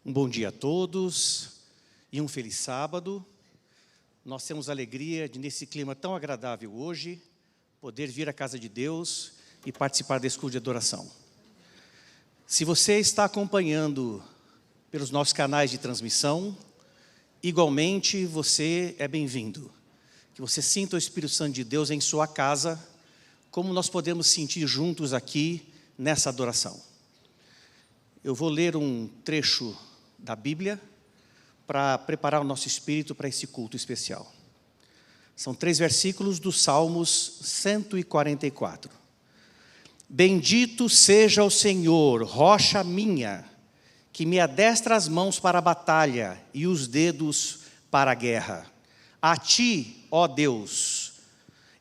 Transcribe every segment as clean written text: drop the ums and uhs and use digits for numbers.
Um bom dia a todos e um feliz sábado. Nós temos a alegria de, nesse clima tão agradável hoje, poder vir à casa de Deus e participar desse culto de adoração. Se você está acompanhando pelos nossos canais de transmissão, igualmente você é bem-vindo. Que você sinta o Espírito Santo de Deus em sua casa, como nós podemos sentir juntos aqui nessa adoração. Eu vou ler um trecho da Bíblia para preparar o nosso espírito para esse culto especial. São 3 versículos do Salmos 144. Bendito seja o Senhor, rocha minha, que me adestra as mãos para a batalha e os dedos para a guerra. A ti, ó Deus,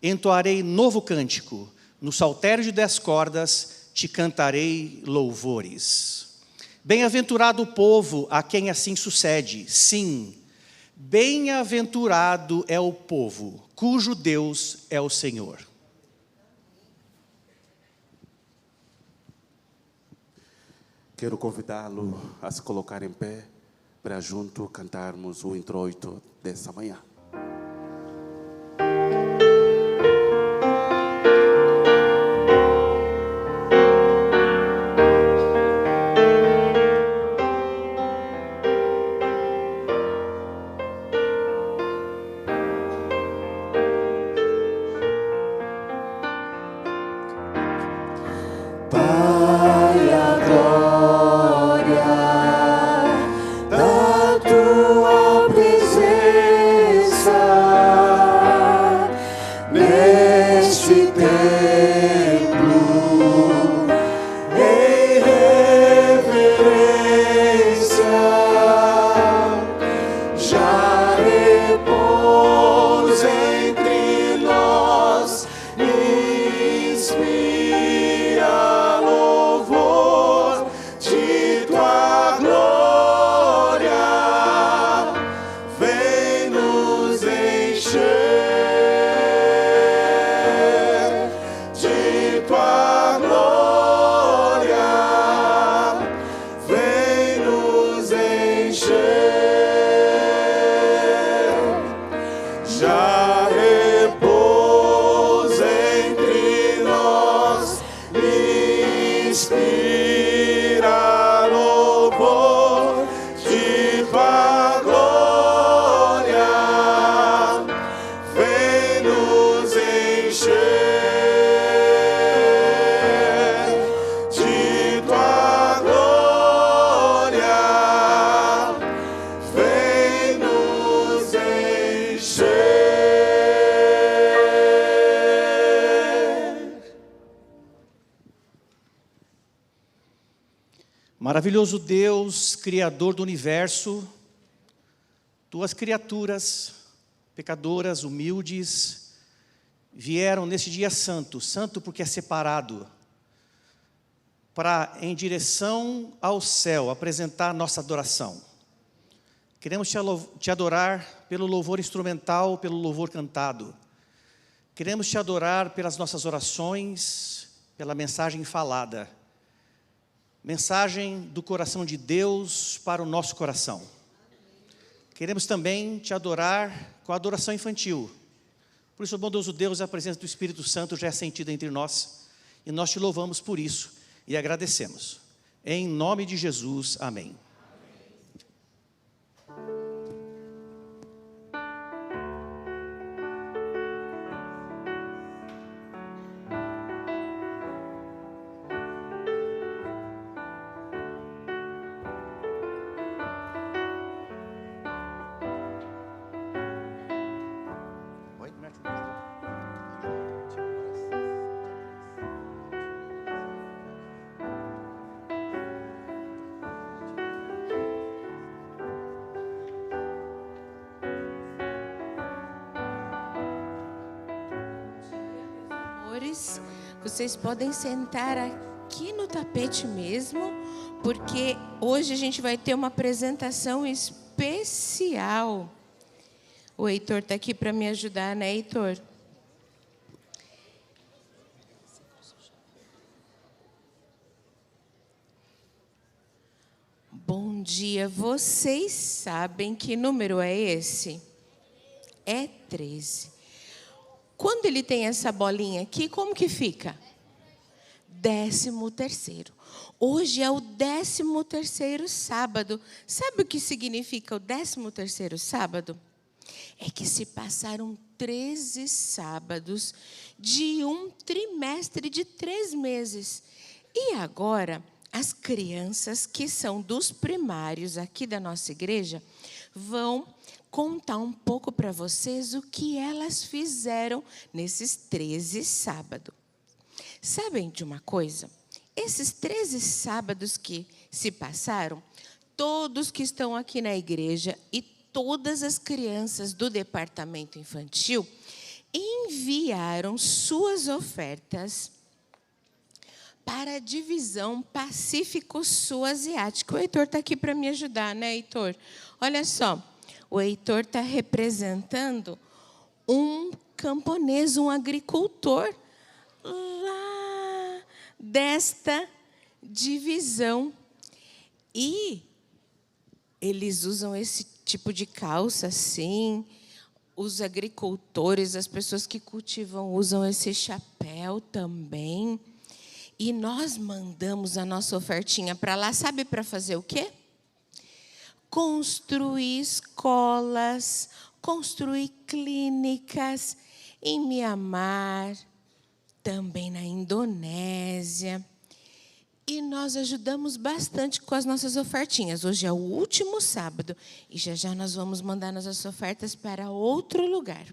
entoarei novo cântico, no saltério de 10 cordas te cantarei louvores. Bem-aventurado o povo a quem assim sucede. Sim, bem-aventurado é o povo, cujo Deus é o Senhor. Quero convidá-lo a se colocar em pé para junto cantarmos o introito dessa manhã. Maravilhoso Deus, Criador do universo, tuas criaturas, pecadoras, humildes, vieram neste dia santo, santo porque é separado, para, em direção ao céu, apresentar nossa adoração. Queremos te adorar pelo louvor instrumental, pelo louvor cantado. Queremos te adorar pelas nossas orações, pela mensagem falada. Mensagem do coração de Deus para o nosso coração. Queremos também te adorar com a adoração infantil. Por isso, bondoso Deus, a presença do Espírito Santo já é sentida entre nós. E nós te louvamos por isso e agradecemos. Em nome de Jesus, amém. Vocês podem sentar aqui no tapete mesmo, porque hoje a gente vai ter uma apresentação especial. O Heitor está aqui para me ajudar, né, Heitor? Bom dia. Vocês sabem que número é esse? É 13. Quando ele tem essa bolinha aqui, como que fica? 13º. Hoje é o 13º sábado. Sabe o que significa o 13º sábado? É que se passaram 13 sábados de um trimestre de 3 meses. E agora, as crianças que são dos primários aqui da nossa igreja vão contar um pouco para vocês o que elas fizeram nesses 13 sábados. Sabem de uma coisa? Esses 13 sábados que se passaram, todos que estão aqui na igreja e todas as crianças do departamento infantil enviaram suas ofertas para a divisão Pacífico-Sul Asiático. O Heitor está aqui para me ajudar, né, Heitor? Olha só, o Heitor está representando um camponês, um agricultor lá desta divisão. E eles usam esse tipo de calça assim. Os agricultores, as pessoas que cultivam, usam esse chapéu também. E nós mandamos a nossa ofertinha para lá, sabe para fazer o quê? Construir escolas, construir clínicas em Mianmar, também na Indonésia. E nós ajudamos bastante com as nossas ofertinhas. Hoje é o último sábado e já nós vamos mandar nossas ofertas para outro lugar.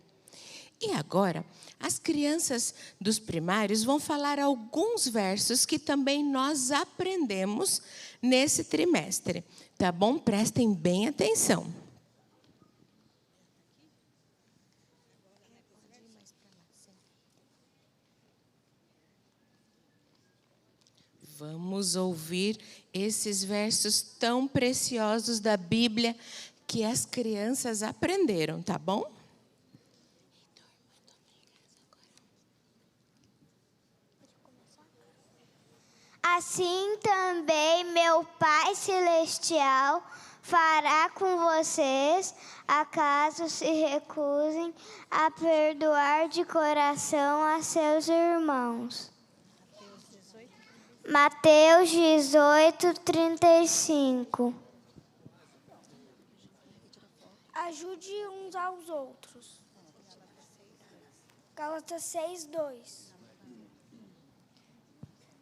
E agora, as crianças dos primários vão falar alguns versos que também nós aprendemos nesse trimestre. Tá bom? Prestem bem atenção. Vamos ouvir esses versos tão preciosos da Bíblia que as crianças aprenderam, tá bom? Assim também meu Pai Celestial fará com vocês, acaso se recusem a perdoar de coração a seus irmãos. Mateus 18:35. Ajude uns aos outros. Gálatas 6:2.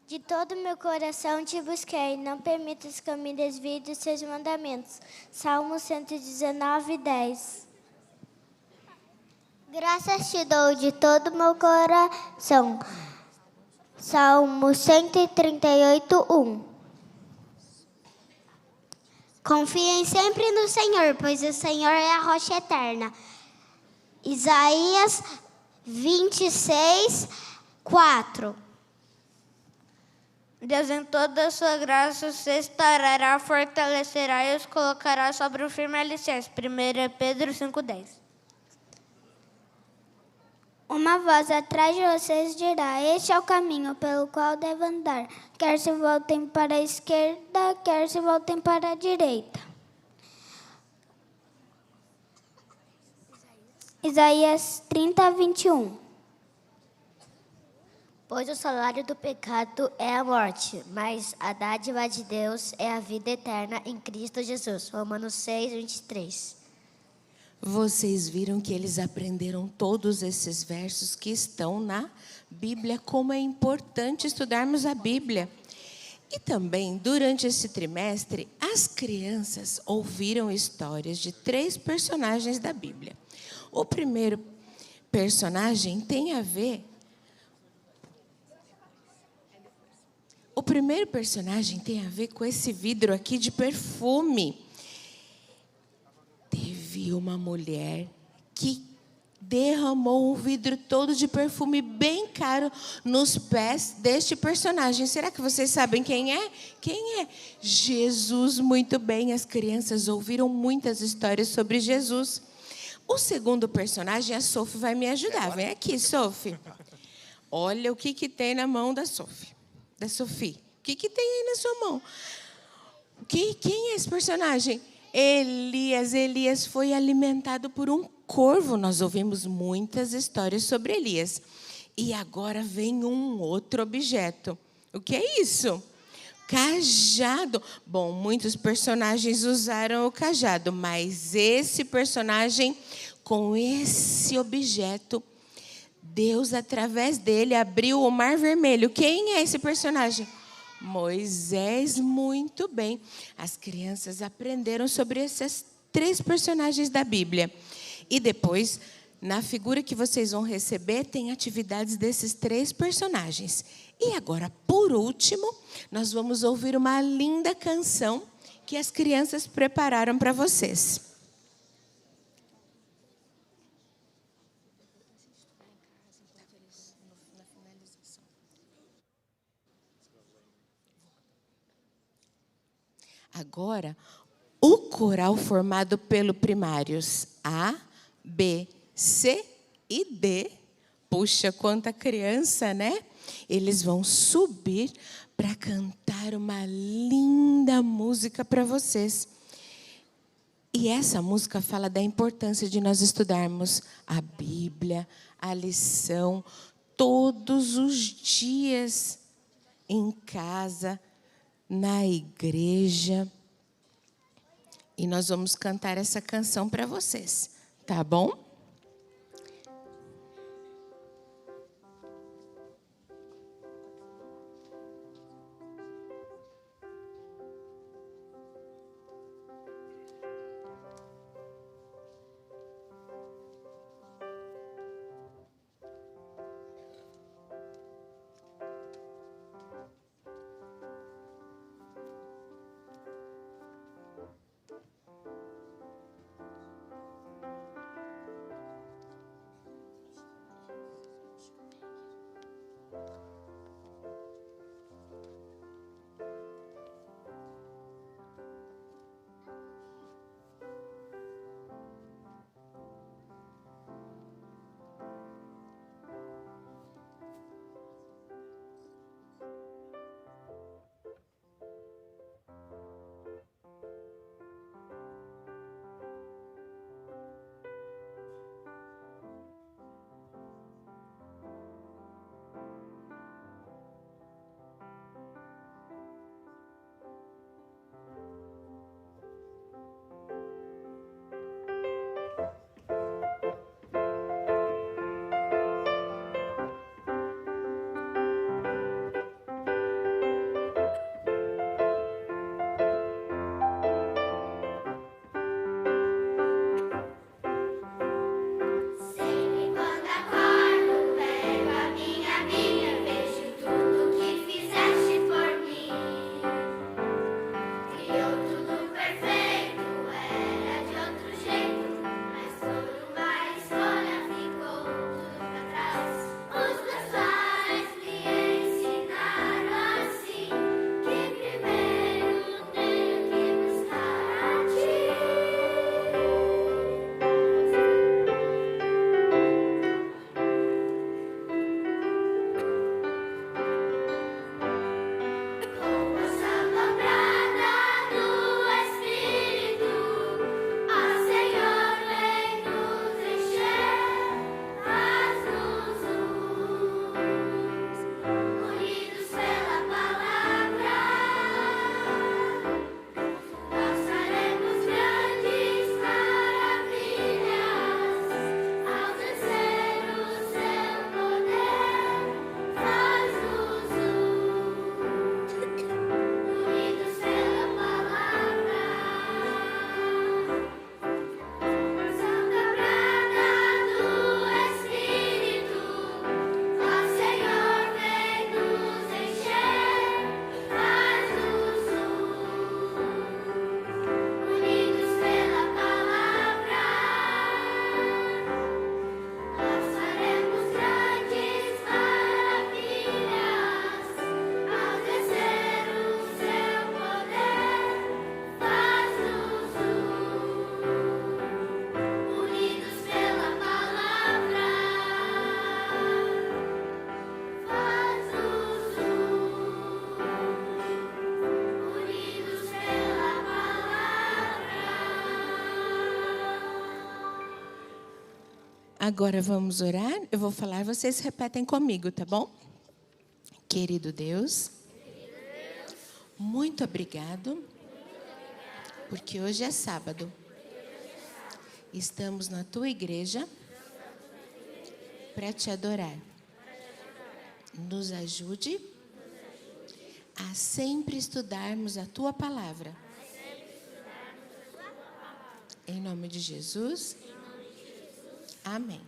De todo meu coração te busquei, não permitas que eu me desvie dos seus mandamentos. Salmo 119:10. Graças te dou de todo meu coração. Salmo 138:1. Confiem sempre no Senhor, pois o Senhor é a rocha eterna. Isaías 26:4. Deus, em toda a sua graça, os restaurará, fortalecerá e os colocará sobre o firme alicerce. 1 Pedro 5:10. Uma voz atrás de vocês dirá: este é o caminho pelo qual devem andar. Quer se voltem para a esquerda, quer se voltem para a direita. Isaías 30:21. Pois o salário do pecado é a morte, mas a dádiva de Deus é a vida eterna em Cristo Jesus. Romanos 6:23. Vocês viram que eles aprenderam todos esses versos que estão na Bíblia, como é importante estudarmos a Bíblia. E também, durante esse trimestre, as crianças ouviram histórias de 3 personagens da Bíblia. O primeiro personagem tem a ver... O primeiro personagem tem a ver com esse vidro aqui de perfume. Teve uma mulher que derramou um vidro todo de perfume bem caro nos pés deste personagem. Será que vocês sabem quem é? Quem é? Jesus, muito bem. As crianças ouviram muitas histórias sobre Jesus. O segundo personagem, a Sophie vai me ajudar. Vem aqui, Sophie. Olha o que tem na mão da Sophie. Da Sophie. O que tem aí na sua mão? Quem é esse personagem? Elias. Elias foi alimentado por um corvo. Nós ouvimos muitas histórias sobre Elias. E agora vem um outro objeto. O que é isso? Cajado. Bom, muitos personagens usaram o cajado, mas esse personagem, com esse objeto, Deus, através dele, abriu o Mar Vermelho. Quem é esse personagem? Moisés. Muito bem. As crianças aprenderam sobre esses 3 personagens da Bíblia. E depois, na figura que vocês vão receber, tem atividades desses 3 personagens. E agora, por último, nós vamos ouvir uma linda canção que as crianças prepararam para vocês. Agora, o coral formado pelo primários A, B, C e D. Puxa, quanta criança, né? Eles vão subir para cantar uma linda música para vocês. E essa música fala da importância de nós estudarmos a Bíblia, a lição, todos os dias, em casa, na igreja. E nós vamos cantar essa canção para vocês, tá bom? Agora vamos orar. Eu vou falar, vocês repetem comigo, tá bom? Querido Deus, muito obrigado, porque hoje é sábado. Estamos na tua igreja para te adorar. Nos ajude a sempre estudarmos a tua palavra. Em nome de Jesus. Amém.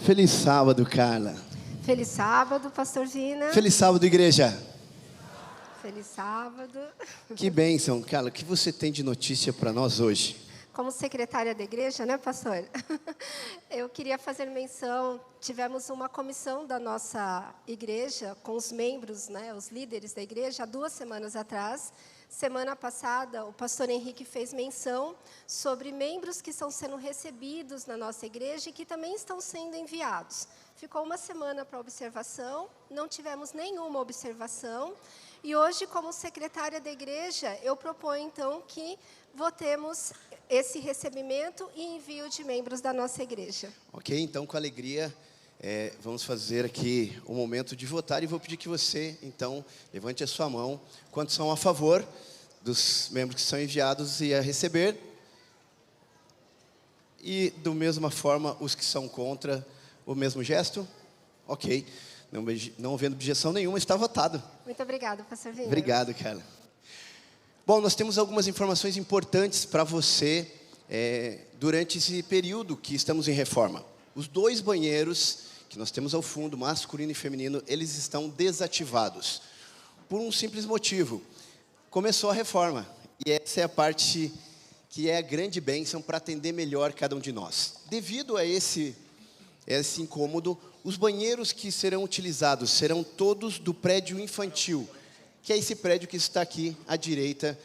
Feliz sábado, Carla. Feliz sábado, pastor Vina. Feliz sábado, igreja. Feliz sábado. Que bênção, Carla. O que você tem de notícia para nós hoje? Como secretária da igreja, né, pastor? Eu queria fazer menção, tivemos uma comissão da nossa igreja com os membros, né, os líderes da igreja, há 2 semanas atrás. Semana passada, o pastor Henrique fez menção sobre membros que estão sendo recebidos na nossa igreja e que também estão sendo enviados. Ficou 1 semana para observação, não tivemos nenhuma observação. E hoje, como secretária da igreja, eu proponho, então, que votemos esse recebimento e envio de membros da nossa igreja. Ok, então, com alegria, vamos fazer aqui um momento de votar e vou pedir que você, então, levante a sua mão. Quantos são a favor dos membros que são enviados e a receber? E, da mesma forma, os que são contra, o mesmo gesto? Ok, não havendo objeção nenhuma, está votado. Muito obrigada, pastor Vinho. Obrigado, Carla. Bom, nós temos algumas informações importantes para você durante esse período que estamos em reforma. Os 2 banheiros que nós temos ao fundo, masculino e feminino, eles estão desativados. Por um simples motivo. Começou a reforma. E essa é a parte que é a grande bênção para atender melhor cada um de nós. Devido a esse incômodo, os banheiros que serão utilizados serão todos do prédio infantil, que é esse prédio que está aqui à direita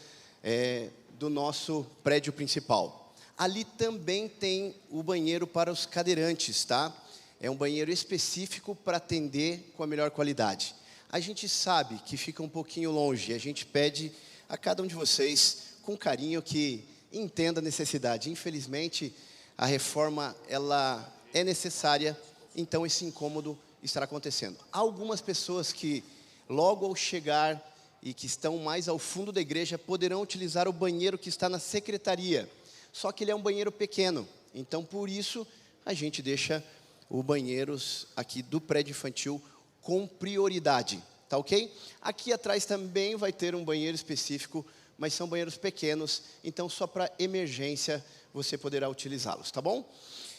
do nosso prédio principal. Ali também tem o banheiro para os cadeirantes, tá? É um banheiro específico para atender com a melhor qualidade. A gente sabe que fica um pouquinho longe, a gente pede a cada um de vocês, com carinho, que entenda a necessidade. Infelizmente, a reforma ela é necessária, então esse incômodo estará acontecendo. Há algumas pessoas que, logo ao chegar e que estão mais ao fundo da igreja, poderão utilizar o banheiro que está na secretaria. Só que ele é um banheiro pequeno, então por isso a gente deixa os banheiros aqui do prédio infantil com prioridade, tá ok? Aqui atrás também vai ter um banheiro específico, mas são banheiros pequenos, então só para emergência você poderá utilizá-los, tá bom?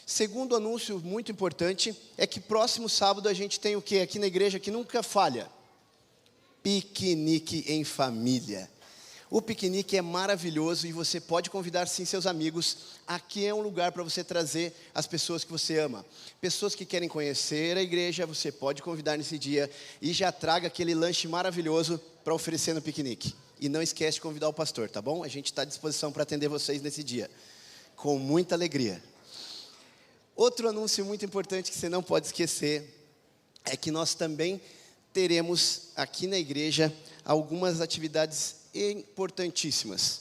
Segundo anúncio muito importante é que próximo sábado a gente tem o quê? Aqui na igreja que nunca falha. Piquenique em família. O piquenique é maravilhoso e você pode convidar sim seus amigos. Aqui é um lugar para você trazer as pessoas que você ama. Pessoas que querem conhecer a igreja, você pode convidar nesse dia. E já traga aquele lanche maravilhoso para oferecer no piquenique. E não esquece de convidar o pastor, tá bom? A gente está à disposição para atender vocês nesse dia. Com muita alegria. Outro anúncio muito importante que você não pode esquecer é que nós também teremos aqui na igreja algumas atividades importantíssimas,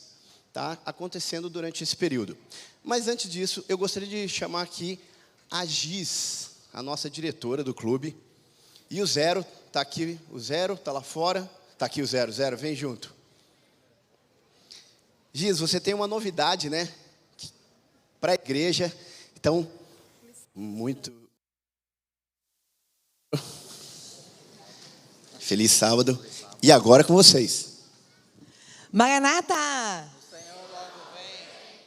tá? Acontecendo durante esse período. Mas antes disso, eu gostaria de chamar aqui a Giz, a nossa diretora do clube. E o Zero, está aqui, o Zero está lá fora. Está aqui o Zero, Zero, vem junto. Giz, você tem uma novidade, né? Para a igreja. Então, muito... Feliz sábado. E agora com vocês. Maranata!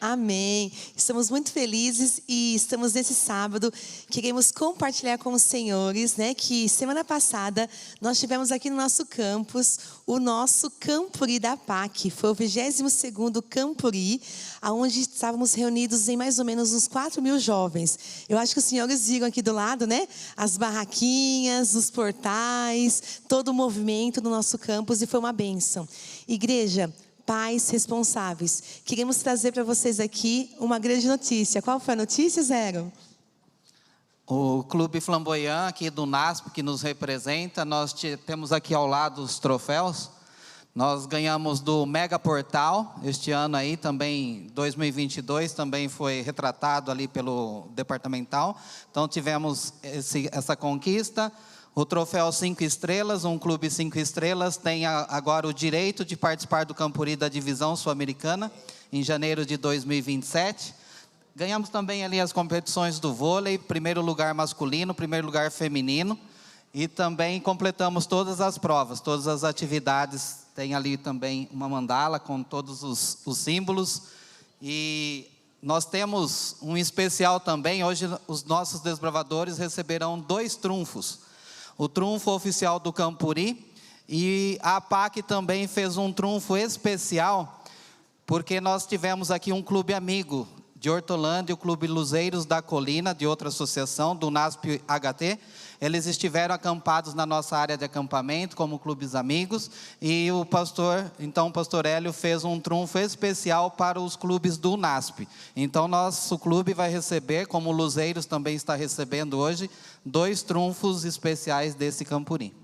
Amém. Estamos muito felizes e estamos nesse sábado. Queremos compartilhar com os senhores, né, que semana passada nós tivemos aqui no nosso campus o nosso Campuri da PAC. Foi o 22º Campuri, onde estávamos reunidos em mais ou menos uns 4.000 jovens. Eu acho que os senhores viram aqui do lado, né, as barraquinhas, os portais, todo o movimento do nosso campus e foi uma bênção. Igreja, pais responsáveis, queremos trazer para vocês aqui uma grande notícia. Qual foi a notícia, Zero? O Clube Flamboyant aqui do NASP, que nos representa, nós temos aqui ao lado os troféus. Nós ganhamos do Mega Portal, este ano aí também, 2022, também foi retratado ali pelo departamental. Então tivemos essa conquista. O troféu 5 estrelas, um clube 5 estrelas, tem agora o direito de participar do Campuri da divisão sul-americana, em janeiro de 2027. Ganhamos também ali as competições do vôlei, primeiro lugar masculino, primeiro lugar feminino. E também completamos todas as provas, todas as atividades. Tem ali também uma mandala com todos os símbolos. E nós temos um especial também, hoje os nossos desbravadores receberão 2 trunfos. O trunfo oficial do Campuri e a PAC também fez um trunfo especial, porque nós tivemos aqui um clube amigo de Hortolândia, o Clube Luzeiros da Colina, de outra associação, do NASP HT. Eles estiveram acampados na nossa área de acampamento, como clubes amigos, e o pastor Hélio fez um trunfo especial para os clubes do NASP. Então, nosso clube vai receber, como o Luzeiros também está recebendo hoje, 2 trunfos especiais desse Campuri.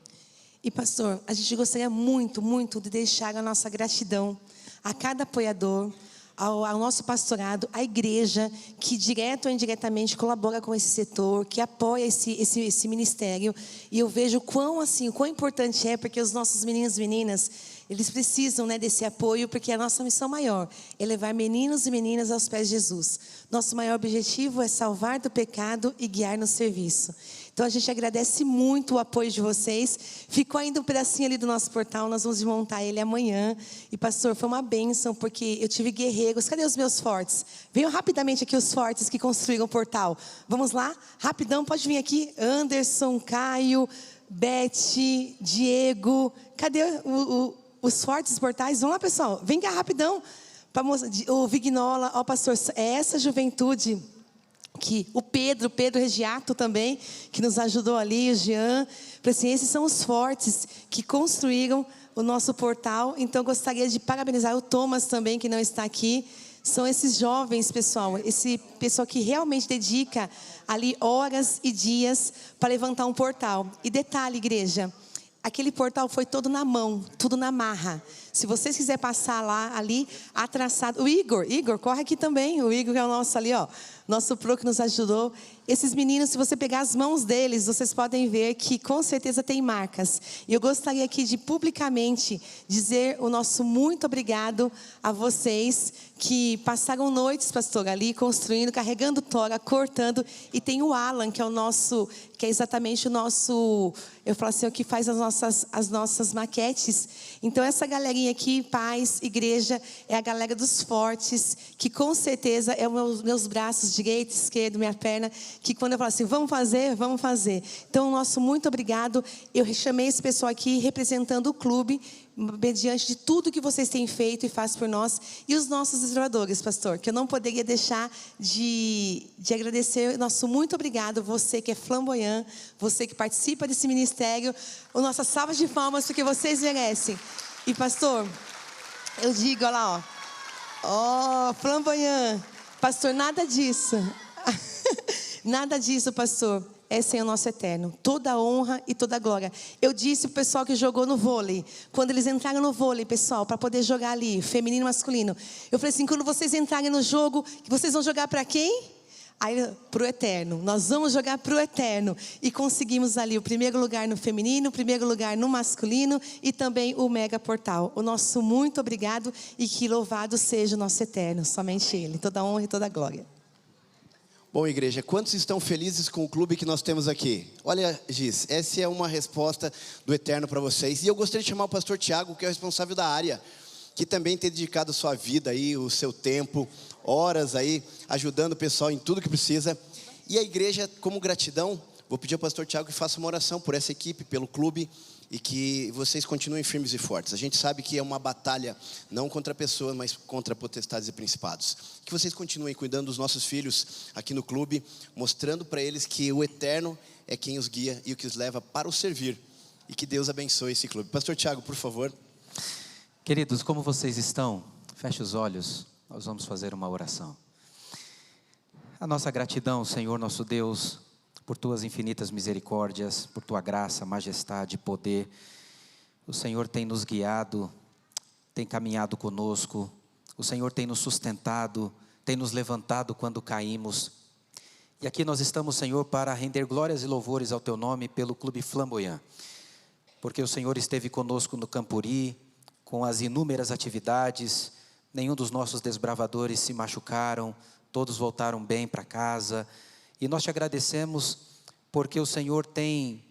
E, pastor, a gente gostaria muito, muito de deixar a nossa gratidão a cada apoiador, ao nosso pastorado, à igreja, que direto ou indiretamente colabora com esse setor, que apoia esse ministério. E eu vejo quão importante é, porque os nossos meninos e meninas, eles precisam, né, desse apoio, porque a nossa missão maior é levar meninos e meninas aos pés de Jesus. Nosso maior objetivo é salvar do pecado e guiar no serviço. Então, a gente agradece muito o apoio de vocês. Ficou ainda um pedacinho ali do nosso portal, nós vamos desmontar ele amanhã. E, pastor, foi uma bênção, porque eu tive guerreiros. Cadê os meus fortes? Venham rapidamente aqui os fortes que construíram o portal. Vamos lá? Rapidão, pode vir aqui. Anderson, Caio, Beth, Diego. Cadê os fortes portais? Vamos lá, pessoal. Vem cá, rapidão. O Vignola, ó, pastor, é essa juventude... que o Pedro Regiato também, que nos ajudou ali, o Jean, assim, esses são os fortes que construíram o nosso portal. Então, gostaria de parabenizar o Thomas também, que não está aqui. São esses jovens, pessoal, esse pessoal que realmente dedica ali horas e dias para levantar um portal. E detalhe, igreja, aquele portal foi todo na mão, tudo na marra. Se vocês quiserem passar lá, ali, a traçado. O Igor, corre aqui também. O Igor que é o nosso ali, ó. Nosso pro que nos ajudou. Esses meninos, se você pegar as mãos deles, vocês podem ver que com certeza tem marcas. E eu gostaria aqui de publicamente dizer o nosso muito obrigado a vocês que passaram noites, pastor, ali construindo, carregando tora, cortando. E tem o Alan, que é o nosso, que é exatamente o nosso, eu falo assim, o que faz as nossas maquetes. Então essa galerinha aqui, pais, igreja, é a galera dos fortes, que com certeza é os meus braços direito, esquerdo, minha perna, que quando eu falo assim, vamos fazer, vamos fazer. Então, nosso muito obrigado. Eu chamei esse pessoal aqui representando o clube, mediante de tudo que vocês têm feito e fazem por nós. E os nossos desbravadores, pastor, que eu não poderia deixar de agradecer. Nosso muito obrigado, você que é flamboyant, você que participa desse ministério. A nossa salva de palmas, porque vocês merecem. E, pastor, eu digo, olha lá, ó, flamboyant. Pastor, nada disso. Nada disso, pastor. É sem o nosso eterno. Toda a honra e toda a glória. Eu disse pro pessoal que jogou no vôlei, quando eles entraram no vôlei, pessoal, para poder jogar ali, feminino e masculino. Eu falei assim, quando vocês entrarem no jogo, vocês vão jogar para quem? Aí, pro eterno. Nós vamos jogar pro eterno. E conseguimos ali o primeiro lugar no feminino, o primeiro lugar no masculino e também o Mega Portal. O nosso muito obrigado e que louvado seja o nosso eterno. Somente Ele. Toda a honra e toda a glória. Bom, igreja, quantos estão felizes com o clube que nós temos aqui? Olha, Giz, essa é uma resposta do Eterno para vocês. E eu gostaria de chamar o pastor Tiago, que é o responsável da área, que também tem dedicado a sua vida aí, o seu tempo, horas aí, ajudando o pessoal em tudo que precisa. E a igreja, como gratidão, vou pedir ao pastor Tiago que faça uma oração por essa equipe, pelo clube, e que vocês continuem firmes e fortes. A gente sabe que é uma batalha, não contra pessoas, mas contra potestades e principados. Que vocês continuem cuidando dos nossos filhos aqui no clube, mostrando para eles que o Eterno é quem os guia e o que os leva para o servir. E que Deus abençoe esse clube. Pastor Tiago, por favor. Queridos, como vocês estão? Feche os olhos, nós vamos fazer uma oração. A nossa gratidão, Senhor nosso Deus, por Tuas infinitas misericórdias, por Tua graça, majestade, poder. O Senhor tem nos guiado, tem caminhado conosco, o Senhor tem nos sustentado, tem nos levantado quando caímos. E aqui nós estamos, Senhor, para render glórias e louvores ao Teu nome pelo Clube Flamboyant. Porque o Senhor esteve conosco no Campuri, com as inúmeras atividades, nenhum dos nossos desbravadores se machucaram, todos voltaram bem para casa. E nós te agradecemos porque o Senhor tem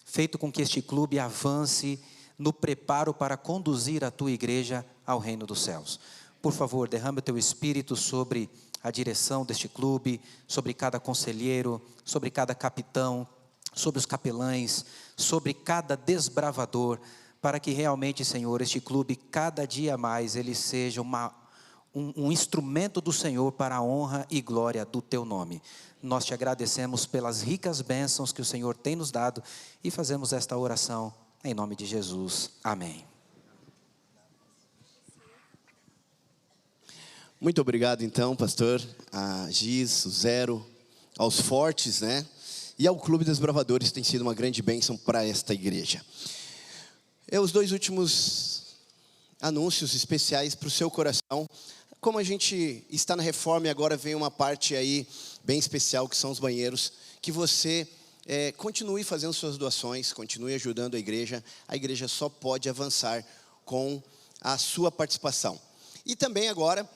feito com que este clube avance no preparo para conduzir a tua igreja ao reino dos céus. Por favor, derrame o teu espírito sobre a direção deste clube, sobre cada conselheiro, sobre cada capitão, sobre os capelães, sobre cada desbravador, para que realmente, Senhor, este clube, cada dia mais, ele seja um instrumento do Senhor para a honra e glória do Teu nome. Nós te agradecemos pelas ricas bênçãos que o Senhor tem nos dado e fazemos esta oração em nome de Jesus. Amém. Muito obrigado, então, pastor, a Giz, o Zero, aos fortes, né? E ao Clube dos Bravadores, tem sido uma grande bênção para esta igreja. Os dois últimos anúncios especiais para o seu coração. Como a gente está na reforma e agora vem uma parte aí bem especial, que são os banheiros, que você continue fazendo suas doações, continue ajudando a igreja só pode avançar com a sua participação. E também agora,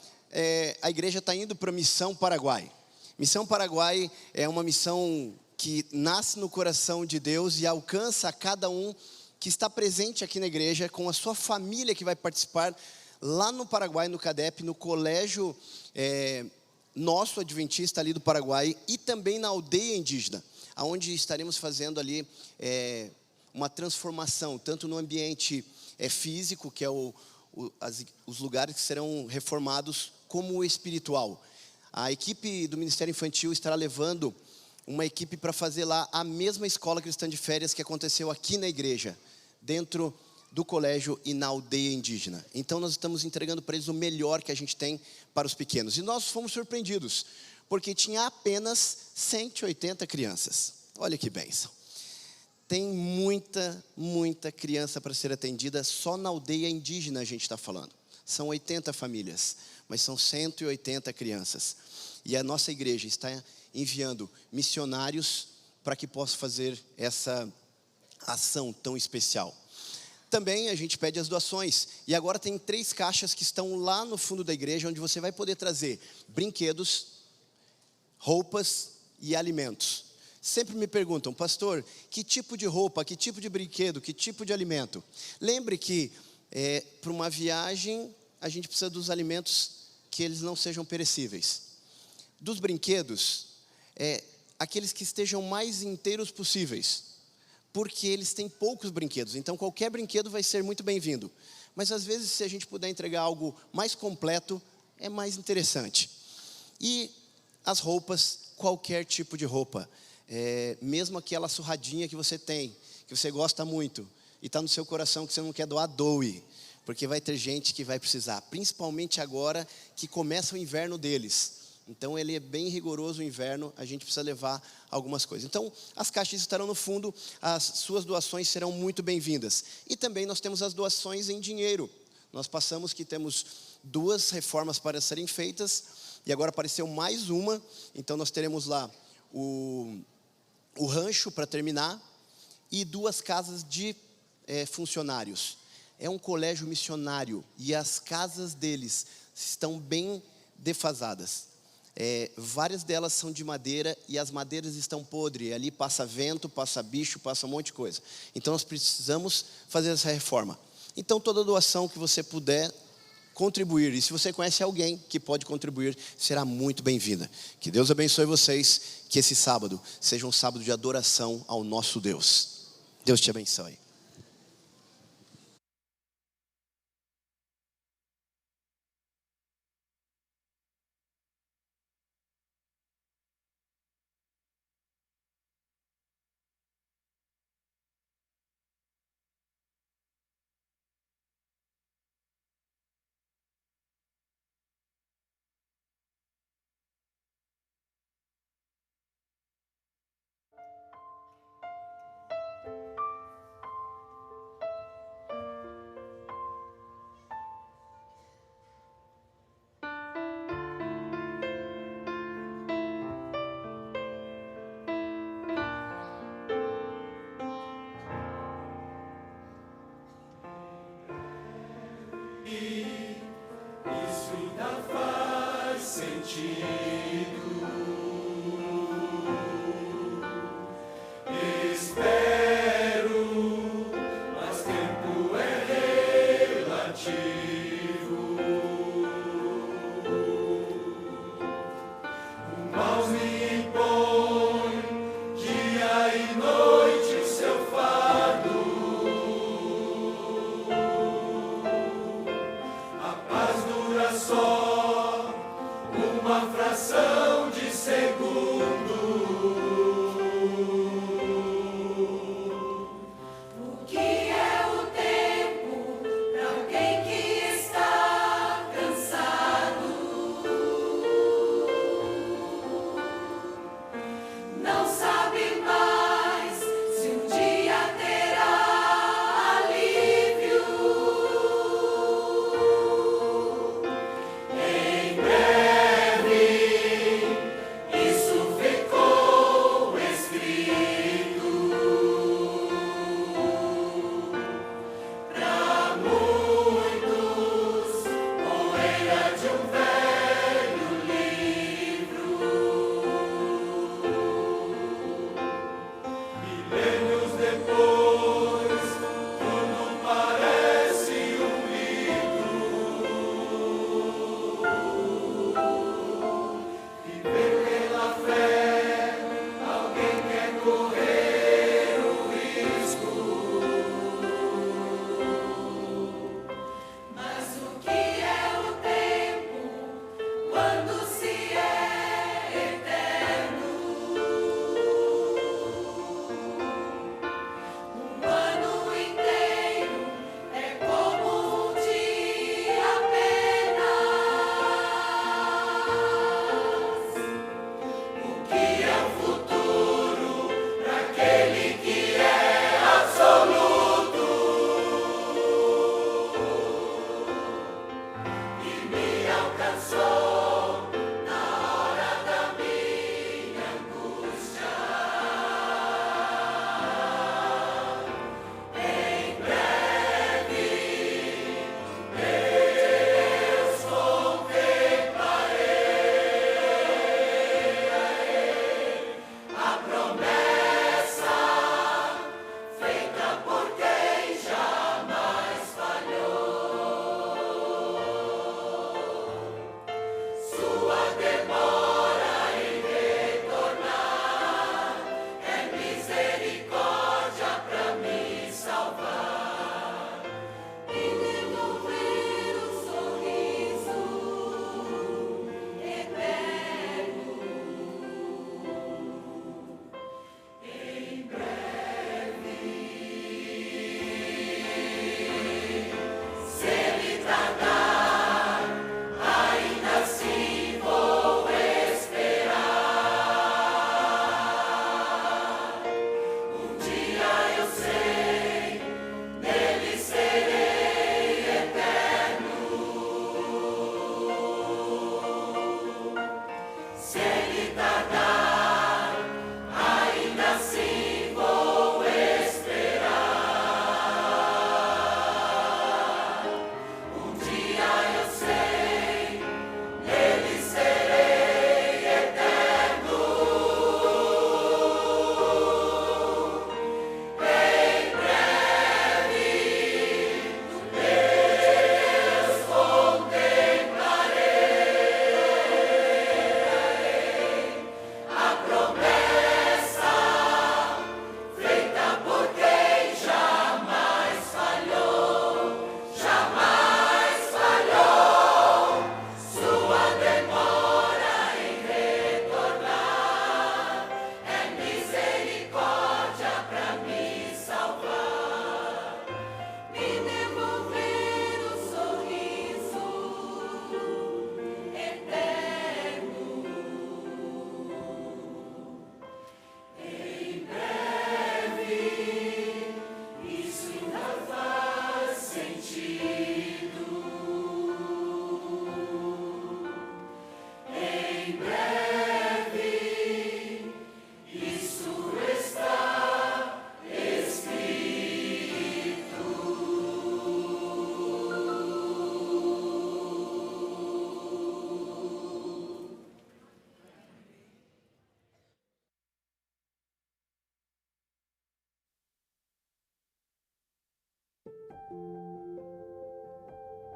a igreja está indo para a Missão Paraguai. Missão Paraguai é uma missão que nasce no coração de Deus e alcança a cada um que está presente aqui na igreja, com a sua família que vai participar lá no Paraguai, no CADEP, no colégio nosso adventista ali do Paraguai, e também na aldeia indígena, onde estaremos fazendo ali uma transformação, tanto no ambiente físico, que é os lugares que serão reformados, como o espiritual. A equipe do Ministério Infantil estará levando uma equipe para fazer lá a mesma escola cristã de férias que aconteceu aqui na igreja, dentro do colégio e na aldeia indígena. Então nós estamos entregando para eles o melhor que a gente tem para os pequenos. E nós fomos surpreendidos, porque tinha apenas 180 crianças. Olha que bênção. Tem muita criança para ser atendida só na aldeia indígena, a gente está falando. São 80 famílias, mas são 180 crianças. E a nossa igreja está enviando missionários para que possa fazer essa ação tão especial. Também a gente pede as doações. E agora tem 3 caixas que estão lá no fundo da igreja, onde você vai poder trazer brinquedos, roupas e alimentos. Sempre me perguntam, pastor, que tipo de roupa, que tipo de brinquedo, que tipo de alimento? Lembre que para uma viagem a gente precisa dos alimentos que eles não sejam perecíveis. dos brinquedos, aqueles que estejam mais inteiros possíveis, porque eles têm poucos brinquedos, então qualquer brinquedo vai ser muito bem-vindo. Mas às vezes, se a gente puder entregar algo mais completo, é mais interessante. E as roupas, qualquer tipo de roupa, mesmo aquela surradinha que você tem, que você gosta muito, e está no seu coração que você não quer doar, doe, porque vai ter gente que vai precisar, principalmente agora que começa o inverno deles. Então, ele é bem rigoroso o inverno, a gente precisa levar algumas coisas. Então, as caixas estarão no fundo, as suas doações serão muito bem-vindas. E também nós temos as doações em dinheiro. Nós passamos que temos 2 reformas para serem feitas, e agora apareceu mais uma. Então, nós teremos lá o rancho para terminar, e 2 casas de funcionários. É um colégio missionário, e as casas deles estão bem defasadas. Várias delas são de madeira e as madeiras estão podres. Ali passa vento, passa bicho, passa um monte de coisa. Então nós precisamos fazer essa reforma. Então toda doação que você puder contribuir, e se você conhece alguém que pode contribuir, será muito bem-vinda. Que Deus abençoe vocês, que esse sábado seja um sábado de adoração ao nosso Deus. Deus te abençoe. Isso não faz sentido. Espero, mas tempo é relativo. O mal me impõe dia e noite o seu fardo. Só uma fração de segundo. O que é o tempo para alguém que está cansado? Não sabe mais se um dia terá alívio.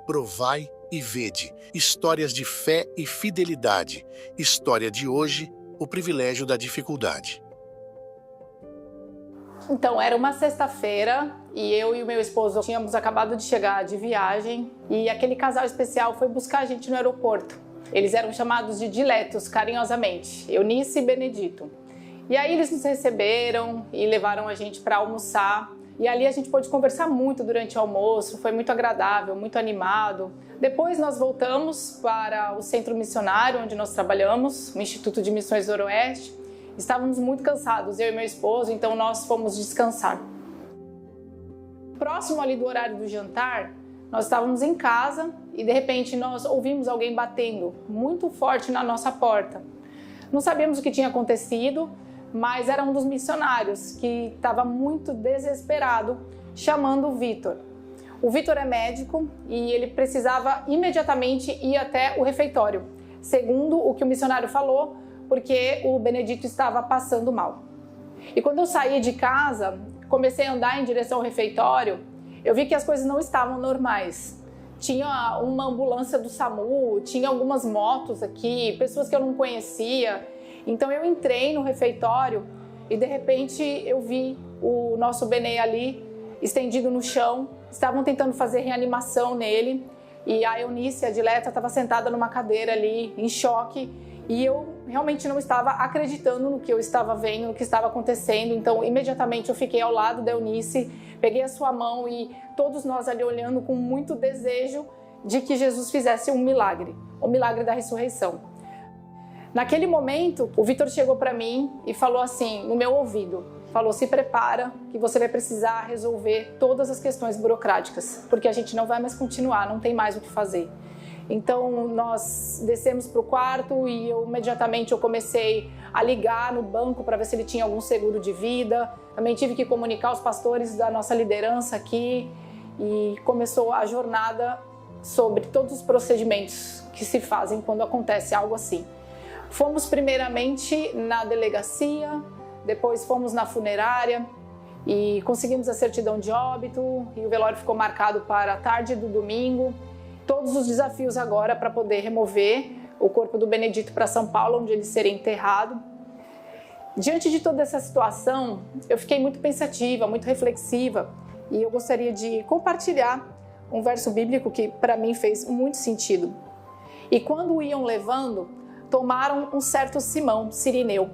Provai e vede, histórias de fé e fidelidade. História de hoje, o privilégio da dificuldade. Então, era uma sexta-feira e eu e o meu esposo tínhamos acabado de chegar de viagem e aquele casal especial foi buscar a gente no aeroporto. Eles eram chamados de diletos, carinhosamente, Eunice e Benedito. E aí eles nos receberam e levaram a gente para almoçar. E ali a gente pôde conversar muito durante o almoço, foi muito agradável, muito animado. Depois nós voltamos para o centro missionário onde nós trabalhamos, o Instituto de Missões do Noroeste. Estávamos muito cansados, eu e meu esposo, então nós fomos descansar. Próximo ali do horário do jantar, nós estávamos em casa e de repente nós ouvimos alguém batendo muito forte na nossa porta. Não sabíamos o que tinha acontecido, mas era um dos missionários que estava muito desesperado, chamando o Vitor. O Vitor é médico e ele precisava imediatamente ir até o refeitório, segundo o que o missionário falou, porque o Benedito estava passando mal. E quando eu saí de casa, comecei a andar em direção ao refeitório, eu vi que as coisas não estavam normais. Tinha uma ambulância do SAMU, tinha algumas motos aqui, pessoas que eu não conhecia. Então eu entrei no refeitório e de repente eu vi o nosso Benê ali, estendido no chão. Estavam tentando fazer reanimação nele e a Eunice, a dileta, estava sentada numa cadeira ali, em choque. E eu realmente não estava acreditando no que eu estava vendo, no que estava acontecendo. Então, imediatamente eu fiquei ao lado da Eunice, peguei a sua mão e todos nós ali olhando com muito desejo de que Jesus fizesse um milagre, o milagre da ressurreição. Naquele momento, o Vitor chegou para mim e falou assim, no meu ouvido, falou, se prepara que você vai precisar resolver todas as questões burocráticas, porque a gente não vai mais continuar, não tem mais o que fazer. Então nós descemos para o quarto e imediatamente eu comecei a ligar no banco para ver se ele tinha algum seguro de vida. Também tive que comunicar aos pastores da nossa liderança aqui e começou a jornada sobre todos os procedimentos que se fazem quando acontece algo assim. Fomos primeiramente na delegacia, depois fomos na funerária e conseguimos a certidão de óbito e o velório ficou marcado para a tarde do domingo. Todos os desafios agora para poder remover o corpo do Benedito para São Paulo, onde ele seria enterrado. Diante de toda essa situação, eu fiquei muito pensativa, muito reflexiva, e eu gostaria de compartilhar um verso bíblico que para mim fez muito sentido. E quando o iam levando, tomaram um certo Simão, sirineu,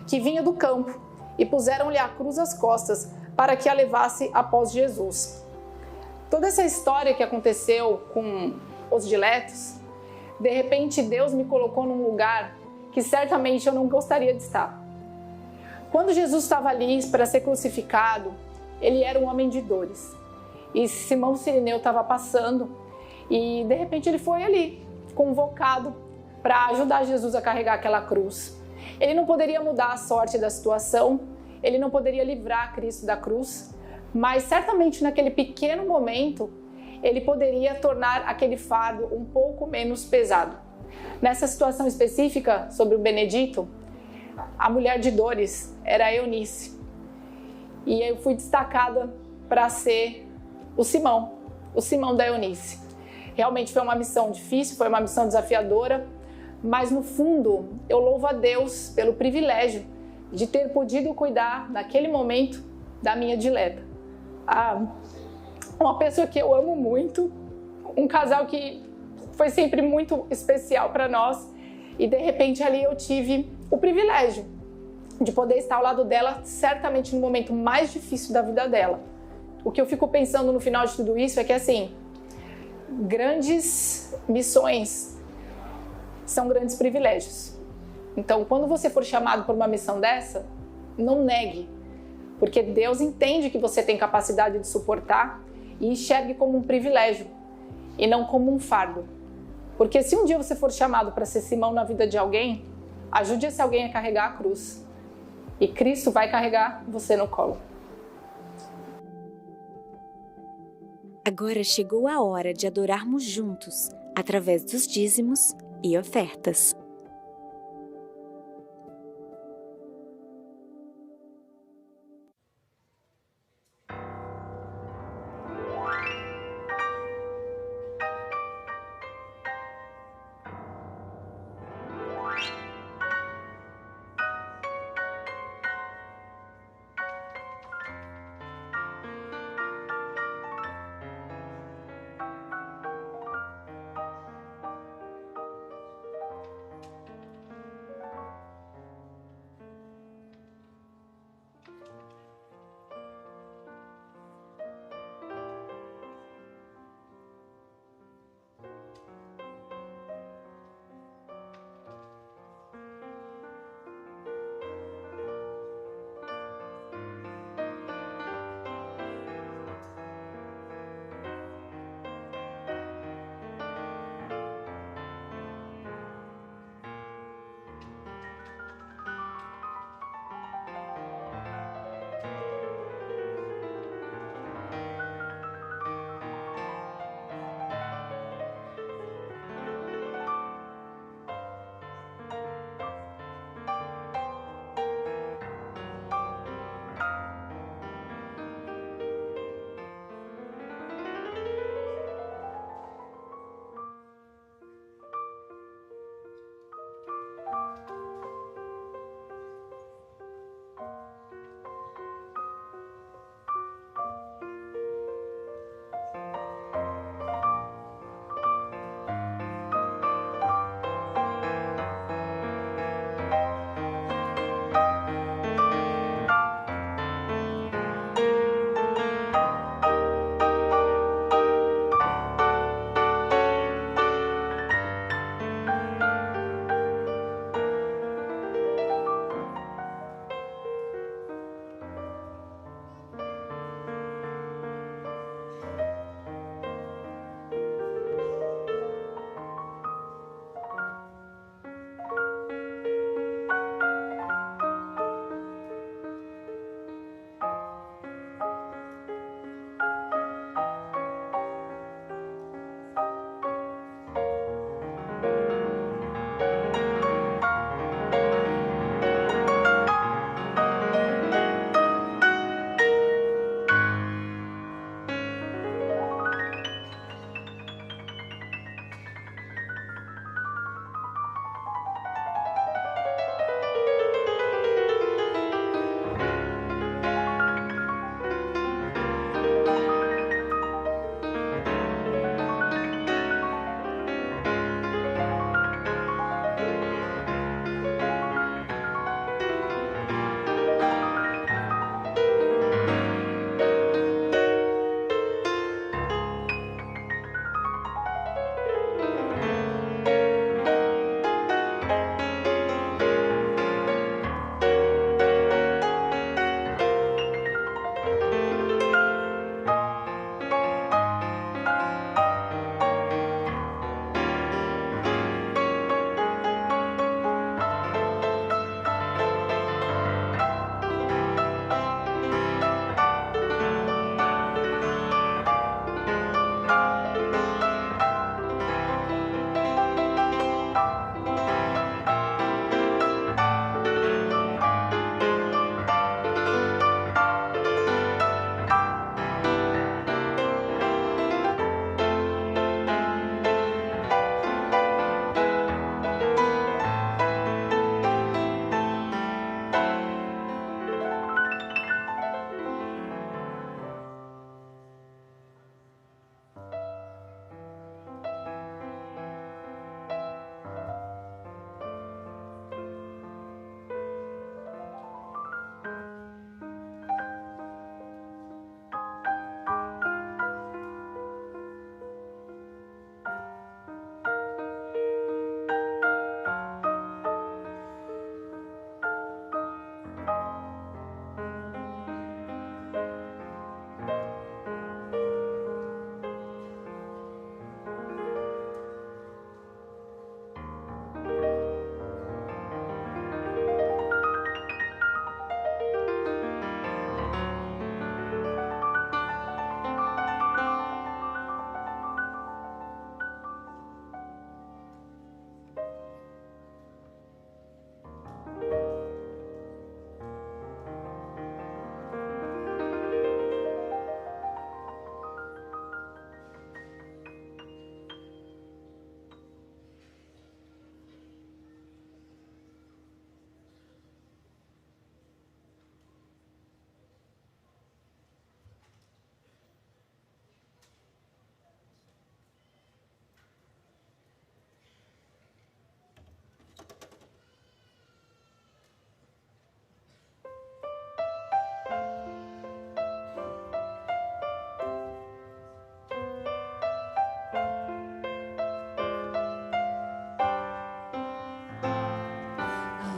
que vinha do campo, e puseram-lhe a cruz às costas para que a levasse após Jesus. Toda essa história que aconteceu com os diletos, de repente Deus me colocou num lugar que certamente eu não gostaria de estar. Quando Jesus estava ali para ser crucificado, ele era um homem de dores. E Simão Sirineu estava passando e de repente ele foi ali, convocado para ajudar Jesus a carregar aquela cruz. Ele não poderia mudar a sorte da situação, ele não poderia livrar Cristo da cruz, mas certamente naquele pequeno momento ele poderia tornar aquele fardo um pouco menos pesado. Nessa situação específica sobre o Benedito, a mulher de dores era a Eunice. E eu fui destacada para ser o Simão da Eunice. Realmente foi uma missão difícil, foi uma missão desafiadora, mas no fundo eu louvo a Deus pelo privilégio de ter podido cuidar naquele momento da minha dileta. Uma pessoa que eu amo muito, um casal que foi sempre muito especial para nós e de repente ali eu tive o privilégio de poder estar ao lado dela, certamente no momento mais difícil da vida dela. O que eu fico pensando no final de tudo isso é que assim, grandes missões são grandes privilégios. Então, quando você for chamado por uma missão dessa, não negue, porque Deus entende que você tem capacidade de suportar e enxergue como um privilégio e não como um fardo. Porque se um dia você for chamado para ser Simão na vida de alguém, ajude esse alguém a carregar a cruz. E Cristo vai carregar você no colo. Agora chegou a hora de adorarmos juntos, através dos dízimos e ofertas.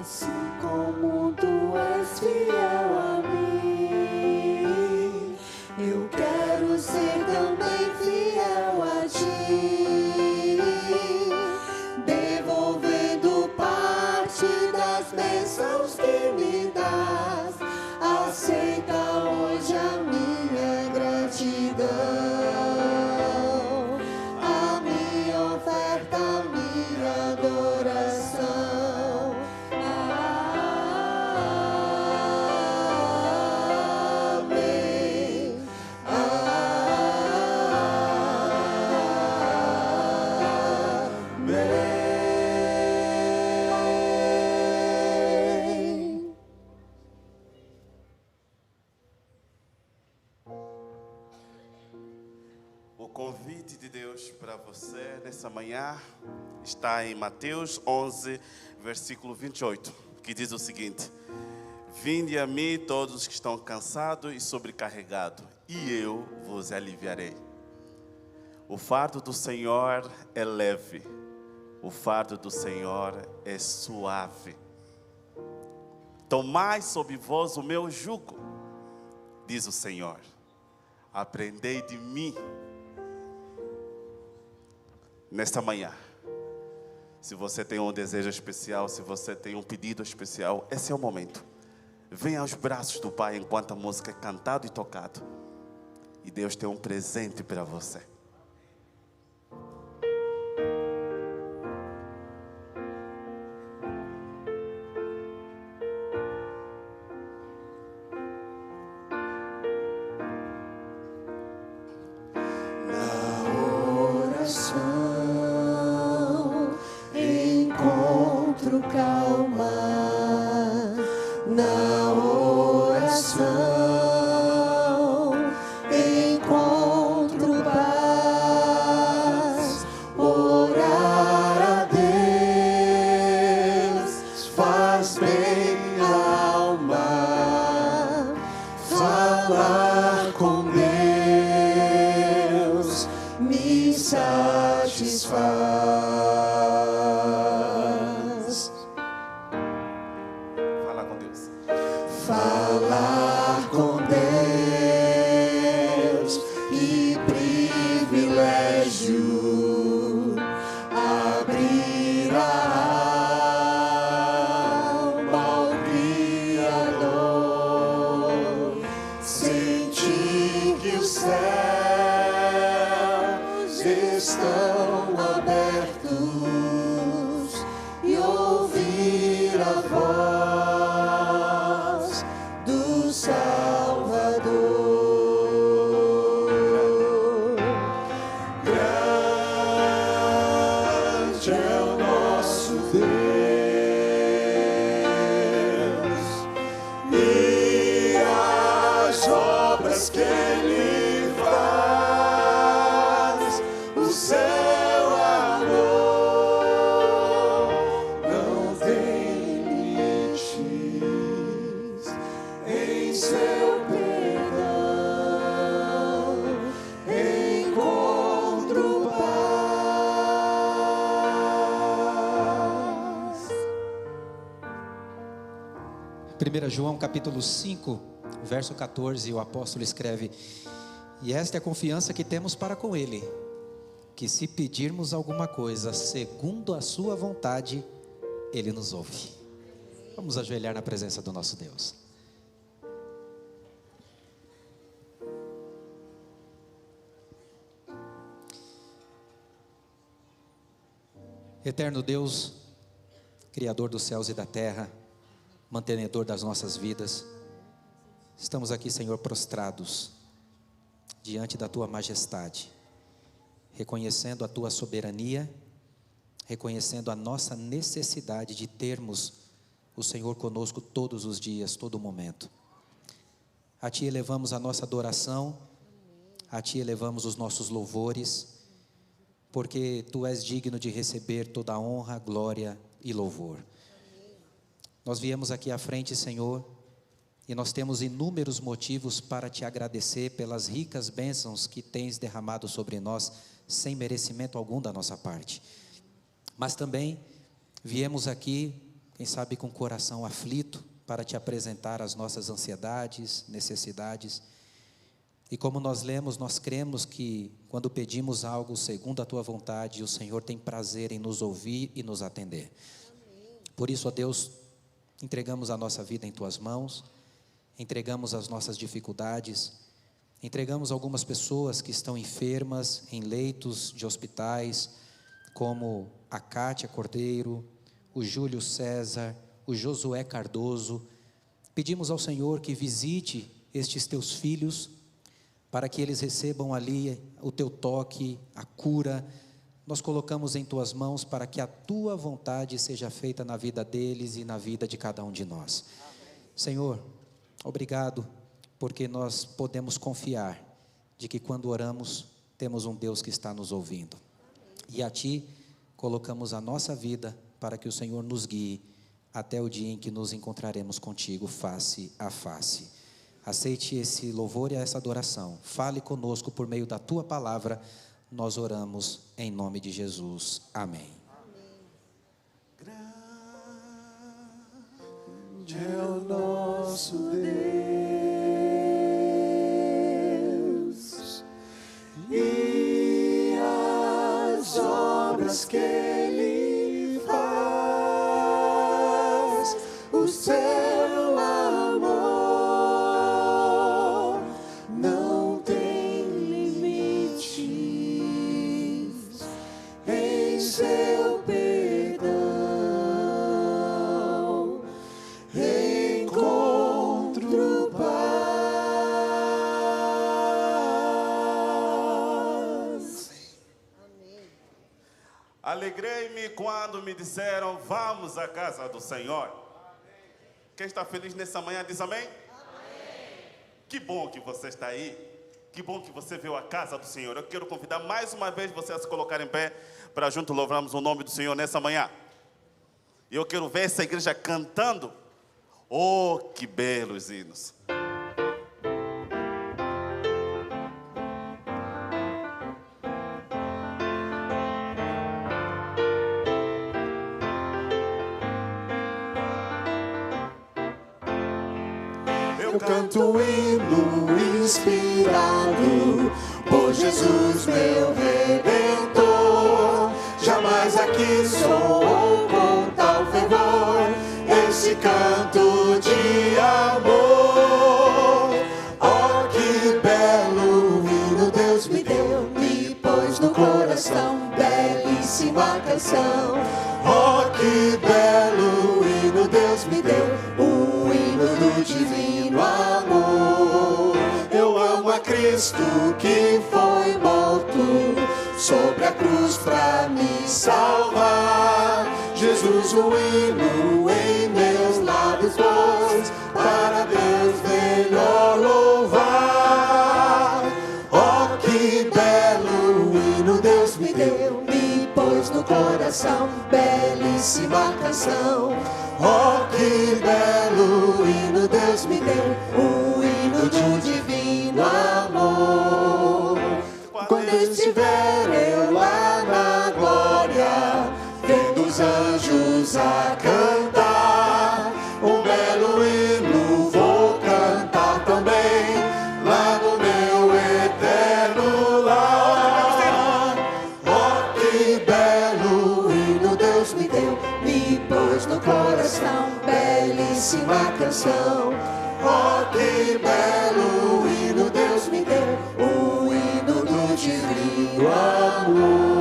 assim como tu és fiel a mim, eu quero ser também fiel a ti, devolvendo parte das bênçãos que me dás. Aceita hoje a minha gratidão, a minha oferta, a minha adoração. Amém. Amém. O convite de Deus para você nessa manhã está em Mateus 11, versículo 28, que diz o seguinte: Vinde a mim todos que estão cansados e sobrecarregados, e eu vos aliviarei. O fardo do Senhor é leve, o fardo do Senhor é suave. Tomai sobre vós o meu jugo, diz o Senhor. Aprendei de mim. Nesta manhã, se você tem um desejo especial, se você tem um pedido especial, esse é o momento. Venha aos braços do Pai enquanto a música é cantada e tocada. E Deus tem um presente para você. Encontro calma na oração, encontro paz, orar a Deus faz bem à alma, falar com Deus me satisfaz. Falar com Deus, que privilégio, abrir a alma ao Criador, sentir que os céus estão abertos e ouvir a voz do Salvador. Grande é o nosso Deus e as obras que Ele faz, o seu amor não tem limites. Em seu perdão encontro paz. 1 João capítulo 5, verso 14, o apóstolo escreve: E esta é a confiança que temos para com Ele, que se pedirmos alguma coisa segundo a sua vontade, Ele nos ouve. Vamos ajoelhar na presença do nosso Deus. Eterno Deus, Criador dos céus e da terra, mantenedor das nossas vidas, estamos aqui, Senhor, prostrados diante da Tua majestade, reconhecendo a Tua soberania, reconhecendo a nossa necessidade de termos o Senhor conosco todos os dias, todo momento. A Ti elevamos a nossa adoração, a Ti elevamos os nossos louvores, porque Tu és digno de receber toda a honra, glória e louvor. Nós viemos aqui à frente, Senhor, e nós temos inúmeros motivos para Te agradecer pelas ricas bênçãos que Tens derramado sobre nós, sem merecimento algum da nossa parte. Mas também viemos aqui quem sabe com o coração aflito, para te apresentar as nossas ansiedades, necessidades. E como nós lemos, nós cremos que quando pedimos algo segundo a tua vontade, o Senhor tem prazer em nos ouvir e nos atender. Por isso, ó Deus, entregamos a nossa vida em tuas mãos, entregamos as nossas dificuldades, entregamos algumas pessoas que estão enfermas em leitos de hospitais, como a Cátia Cordeiro, o Júlio César, o Josué Cardoso. Pedimos ao Senhor que visite estes teus filhos, para que eles recebam ali o teu toque, a cura. Nós colocamos em tuas mãos para que a tua vontade seja feita na vida deles e na vida de cada um de nós. Senhor, obrigado, porque nós podemos confiar de que quando oramos, temos um Deus que está nos ouvindo. E a ti colocamos a nossa vida para que o Senhor nos guie até o dia em que nos encontraremos contigo face a face. Aceite esse louvor e essa adoração. Fale conosco por meio da tua palavra. Nós oramos em nome de Jesus. Amém. Grande é o nosso Deus, e as obras que Ele faz, o seu amor não tem limites, em seu perdão encontro paz. Alegrei-me quando me disseram: vamos à casa do Senhor. Quem está feliz nessa manhã diz amém? Que bom que você está aí. Que bom que você veio à casa do Senhor. Eu quero convidar mais uma vez você a se colocar em pé para juntos louvarmos o nome do Senhor nessa manhã. E eu quero ver essa igreja cantando. Oh, que belos hinos. Eu canto um hino inspirado por Jesus, meu Redentor. Jamais aqui soou com tal fervor esse canto de amor. Oh, que belo hino Deus me deu, me pôs no coração, belíssima canção. Oh, que belo hino Deus me deu, o hino do divino amor. Eu amo a Cristo que foi morto sobre a cruz pra me salvar. Jesus, o hino em meus lábios pôs, para Deus melhor louvar. Oh, que belo hino Deus me deu, me pôs no coração, belíssima canção. Oh, que belo hino Deus me deu, o hino do divino amor. Quando estiver eu lá na glória, vendo os anjos a cantar, um belo hino vou cantar também, lá no meu eterno lar. Oh, que belo hino Deus me deu, me pôs no coração, belíssima canção. Oh, que belo hino Deus me deu, o hino do divino amor.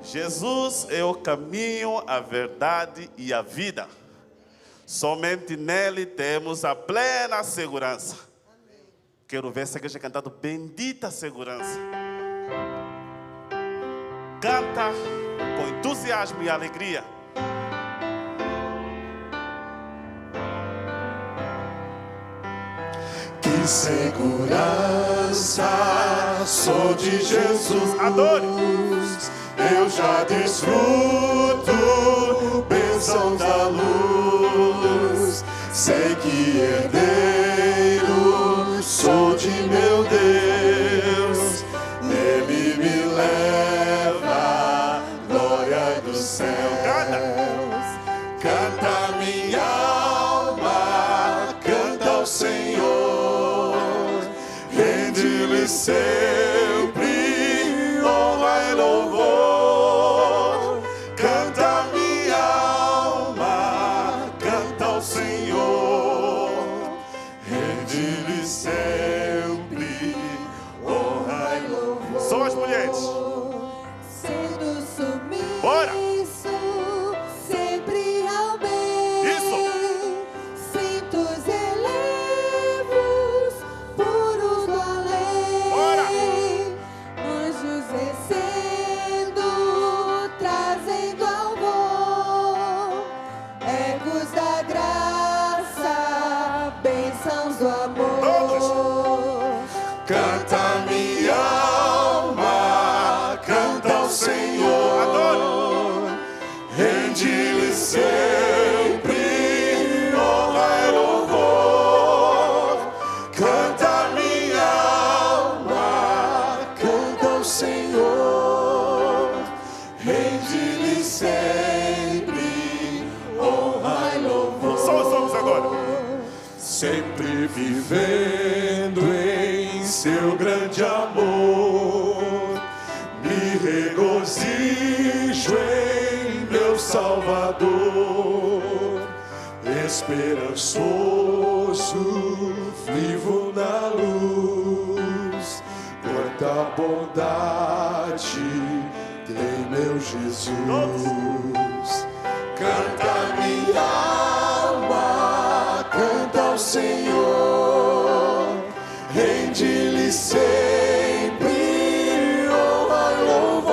Jesus é o caminho, a verdade e a vida. Somente nele temos a plena segurança. Quero ver essa igreja cantando bendita segurança. Canta com entusiasmo e alegria. Que segurança sou de Jesus. Adore. Eu já desfruto bênção da luz. Sei que herdeiro sou de meu Deus. Ele me leva à glória do céu. sempre honra e louvor. Canta minha alma, canta ao Senhor. Rende-lhe sempre honra e louvor. Só as mulheres. Sendo submisso, Bora. sempre ao bem. Isso. Cintos elevos, puros do além. Bora. Anjos descendo, trazendo alvor. Ecos da graça, bênçãos do amor. Canta minha alma, canta ao Senhor. Adoro. Rende-lhe sempre honra e louvor. Canta minha alma, canta ao Senhor. Rende-lhe sempre honra e louvor. Só os homens agora. Sempre vivendo em seu grande amor, me regozijo em meu Salvador, esperançoso, vivo na luz. Quanta bondade tem meu Jesus. Canta minha alma, canta ao Senhor. Rende-lhe sempre honra e louvor.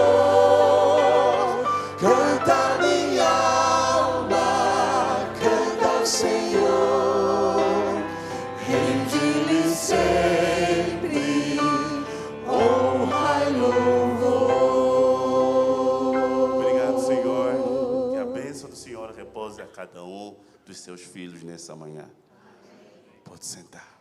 Canta minha alma, canta ao Senhor. Rende-lhe sempre honra e louvor. Obrigado, Senhor. Que a bênção do Senhor repouse a cada um dos seus filhos nessa manhã. Pode sentar.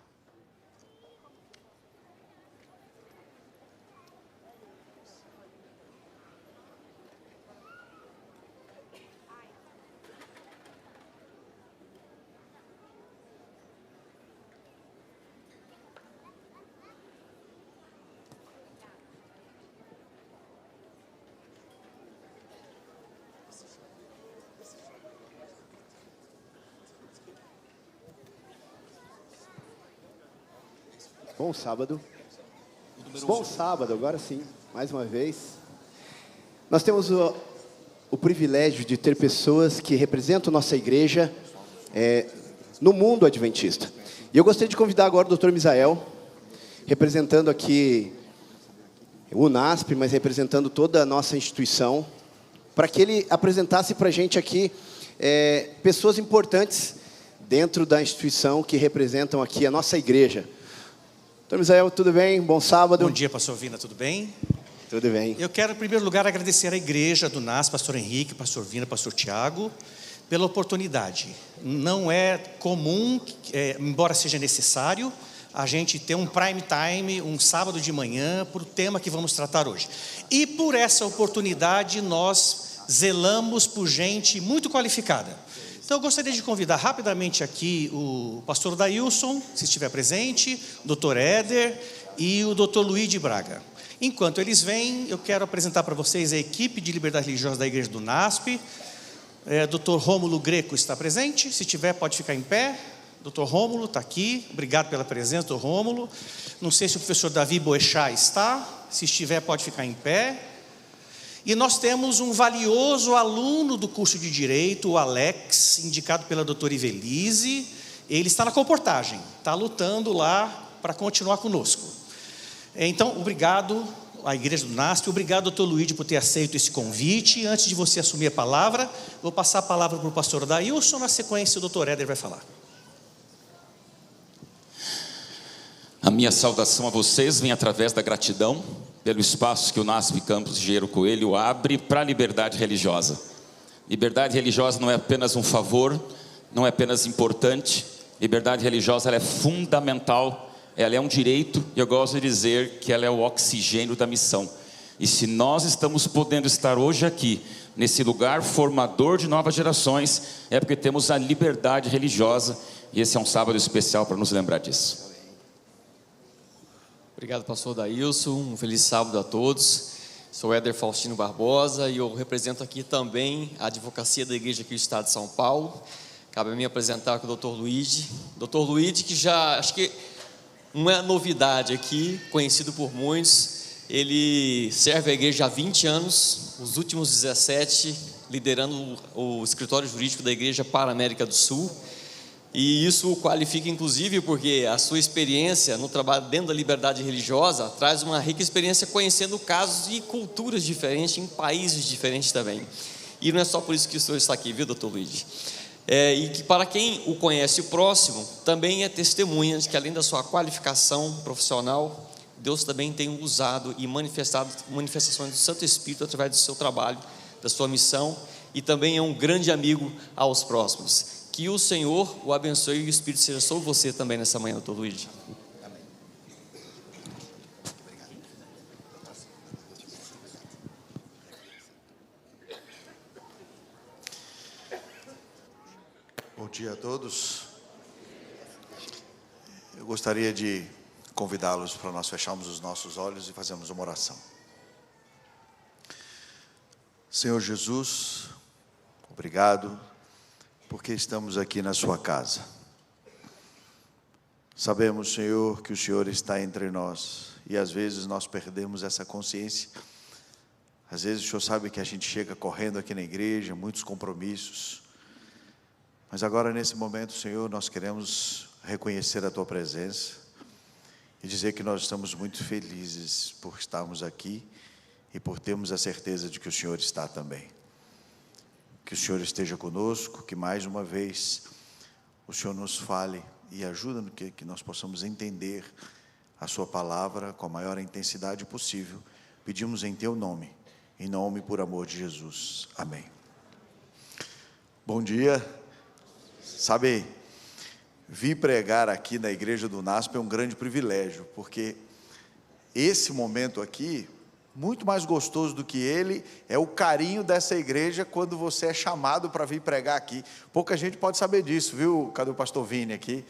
Bom sábado. Bom sábado, agora sim, mais uma vez. Nós temos o privilégio de ter pessoas que representam nossa igreja no mundo adventista. E eu gostaria de convidar agora o Dr. Misael, representando aqui o UNASP, mas representando toda a nossa instituição, para que ele apresentasse para a gente aqui pessoas importantes dentro da instituição que representam aqui a nossa igreja. Dr. Misael, tudo bem? Bom sábado. Bom dia, pastor Vina, tudo bem? Tudo bem. Eu quero, em primeiro lugar, agradecer à igreja do NAS, pastor Henrique, pastor Vina, pastor Tiago, pela oportunidade. Não é comum, embora seja necessário, a gente ter um prime time, um sábado de manhã, para o tema que vamos tratar hoje. E por essa oportunidade, nós zelamos por gente muito qualificada. Então, eu gostaria de convidar rapidamente aqui o pastor Dailson, se estiver presente, o doutor Éder e o doutor Luiz de Braga. Enquanto eles vêm, eu quero apresentar para vocês a equipe de liberdade religiosa da igreja do NASP. Doutor Rômulo Greco está presente, se tiver pode ficar em pé. Doutor Rômulo está aqui, obrigado pela presença, doutor Rômulo. Não sei se o professor Davi Boechat está, se estiver pode ficar em pé. E nós temos um valioso aluno do curso de Direito, o Alex, indicado pela doutora Ivelise. Ele está na comportagem, está lutando lá para continuar conosco. Então, obrigado à igreja do NASP, obrigado, doutor Luiz, por ter aceito esse convite. Antes de você assumir a palavra, vou passar a palavra para o pastor Dailson, na sequência o doutor Éder vai falar. A minha saudação a vocês vem através da gratidão pelo espaço que o NASP Campus Engenheiro Coelho abre para a liberdade religiosa. Liberdade religiosa não é apenas um favor, não é apenas importante. Liberdade religiosa ela é fundamental, ela é um direito, e eu gosto de dizer que ela é o oxigênio da missão. E se nós estamos podendo estar hoje aqui, nesse lugar formador de novas gerações, é porque temos a liberdade religiosa, e esse é um sábado especial para nos lembrar disso. Obrigado, pastor Daílson. Um feliz sábado a todos. Sou Éder Faustino Barbosa e eu represento aqui também a advocacia da igreja aqui do estado de São Paulo. Cabe a mim apresentar com o Dr. Luigi. Dr. Luigi, que já, acho que não é novidade aqui, conhecido por muitos. Ele serve a igreja há 20 anos, os últimos 17, liderando o escritório jurídico da igreja para a América do Sul. E isso o qualifica, inclusive, porque a sua experiência no trabalho dentro da liberdade religiosa traz uma rica experiência conhecendo casos e culturas diferentes em países diferentes também. E não é só por isso que o senhor está aqui, viu, doutor Luigi? E que para quem o conhece próximo, também é testemunha de que além da sua qualificação profissional, Deus também tem usado e manifestado manifestações do Santo Espírito através do seu trabalho, da sua missão, e também é um grande amigo aos próximos. Que o Senhor o abençoe e o Espírito seja sobre você também nessa manhã, doutor Luigi. Amém. Bom dia a todos. Eu gostaria de convidá-los para nós fecharmos os nossos olhos e fazermos uma oração. Senhor Jesus, obrigado porque estamos aqui na sua casa. Sabemos, Senhor, que o Senhor está entre nós e às vezes nós perdemos essa consciência. Às vezes o Senhor sabe que a gente chega correndo aqui na igreja, muitos compromissos. Mas agora nesse momento, Senhor, nós queremos reconhecer a tua presença e dizer que nós estamos muito felizes por estarmos aqui e por termos a certeza de que o Senhor está também. Que o Senhor esteja conosco, que mais uma vez o Senhor nos fale e ajuda no que nós possamos entender a sua palavra com a maior intensidade possível. Pedimos em teu nome, em nome por amor de Jesus. Amém. Bom dia. Sabe, vir pregar aqui na igreja do NASP é um grande privilégio, porque esse momento aqui, muito mais gostoso do que ele, é o carinho dessa igreja quando você é chamado para vir pregar aqui. Pouca gente pode saber disso, viu? Cadê o pastor Vini aqui?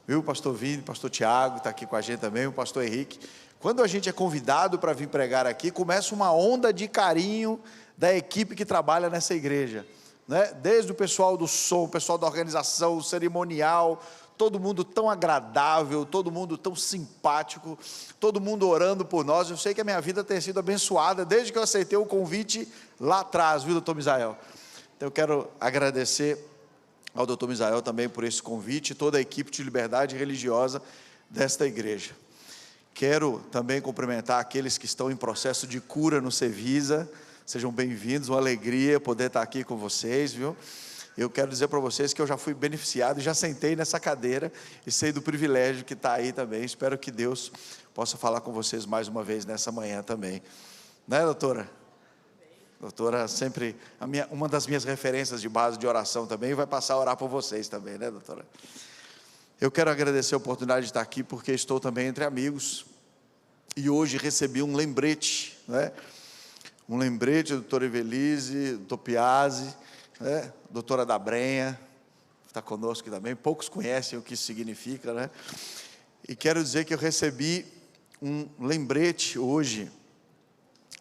Viu, pastor Vini, pastor Tiago, está aqui com a gente também, o pastor Henrique. Quando a gente é convidado para vir pregar aqui, começa uma onda de carinho da equipe que trabalha nessa igreja, né? Desde o pessoal do som, o pessoal da organização, o cerimonial, todo mundo tão agradável, todo mundo tão simpático, todo mundo orando por nós. Eu sei que a minha vida tem sido abençoada desde que eu aceitei o convite lá atrás, viu, doutor Misael? Então eu quero agradecer ao doutor Misael também por esse convite, toda a equipe de liberdade religiosa desta igreja. Quero também cumprimentar aqueles que estão em processo de cura no Cevisa. Sejam bem-vindos, uma alegria poder estar aqui com vocês, viu? Eu quero dizer para vocês que eu já fui beneficiado e já sentei nessa cadeira e sei do privilégio que está aí também. Espero que Deus possa falar com vocês mais uma vez nessa manhã também. Né, doutora? Doutora sempre, uma das minhas referências de base de oração também, vai passar a orar por vocês também, né, doutora? Eu quero agradecer a oportunidade de estar aqui, porque estou também entre amigos. E hoje recebi um lembrete, né? Um lembrete do doutor Evelise, do doutor Piazzi, né? Doutora da Brenha, está conosco aqui também. Poucos conhecem o que isso significa, né? E quero dizer que eu recebi um lembrete hoje,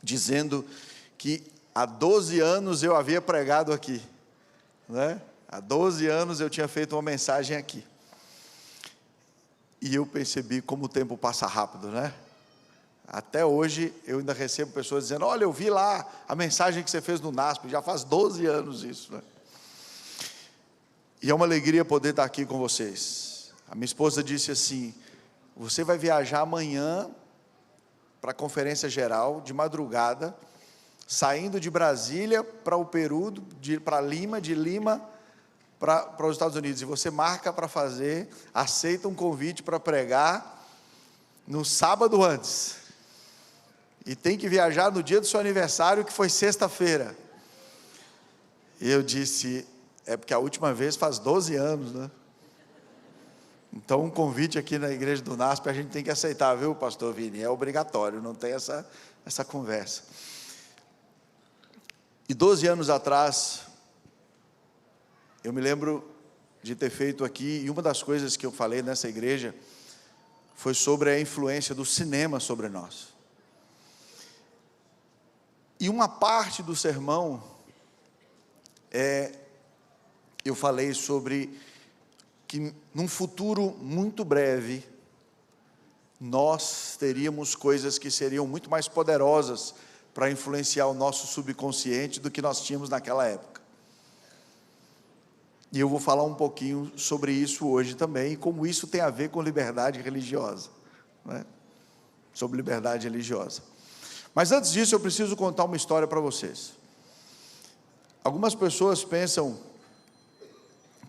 dizendo que há 12 anos eu havia pregado aqui, né? Há 12 anos eu tinha feito uma mensagem aqui. E eu percebi como o tempo passa rápido, né? Até hoje eu ainda recebo pessoas dizendo: olha, eu vi lá a mensagem que você fez no NASP, já faz 12 anos isso, né? E é uma alegria poder estar aqui com vocês. A minha esposa disse assim: você vai viajar amanhã para a conferência geral, de madrugada, saindo de Brasília para o Peru, para Lima, de Lima para os Estados Unidos, e você marca para fazer, aceita um convite para pregar no sábado antes, e tem que viajar no dia do seu aniversário, que foi sexta-feira. E eu disse: é porque a última vez faz 12 anos, né? Então um convite aqui na igreja do NASP a gente tem que aceitar, viu, pastor Vini? É obrigatório, não tem essa conversa. E 12 anos atrás, eu me lembro de ter feito aqui, e uma das coisas que eu falei nessa igreja foi sobre a influência do cinema sobre nós. E uma parte do sermão, eu falei sobre que num futuro muito breve, nós teríamos coisas que seriam muito mais poderosas para influenciar o nosso subconsciente do que nós tínhamos naquela época. E eu vou falar um pouquinho sobre isso hoje também, e como isso tem a ver com liberdade religiosa, né? Sobre liberdade religiosa. Mas antes disso, eu preciso contar uma história para vocês. Algumas pessoas pensam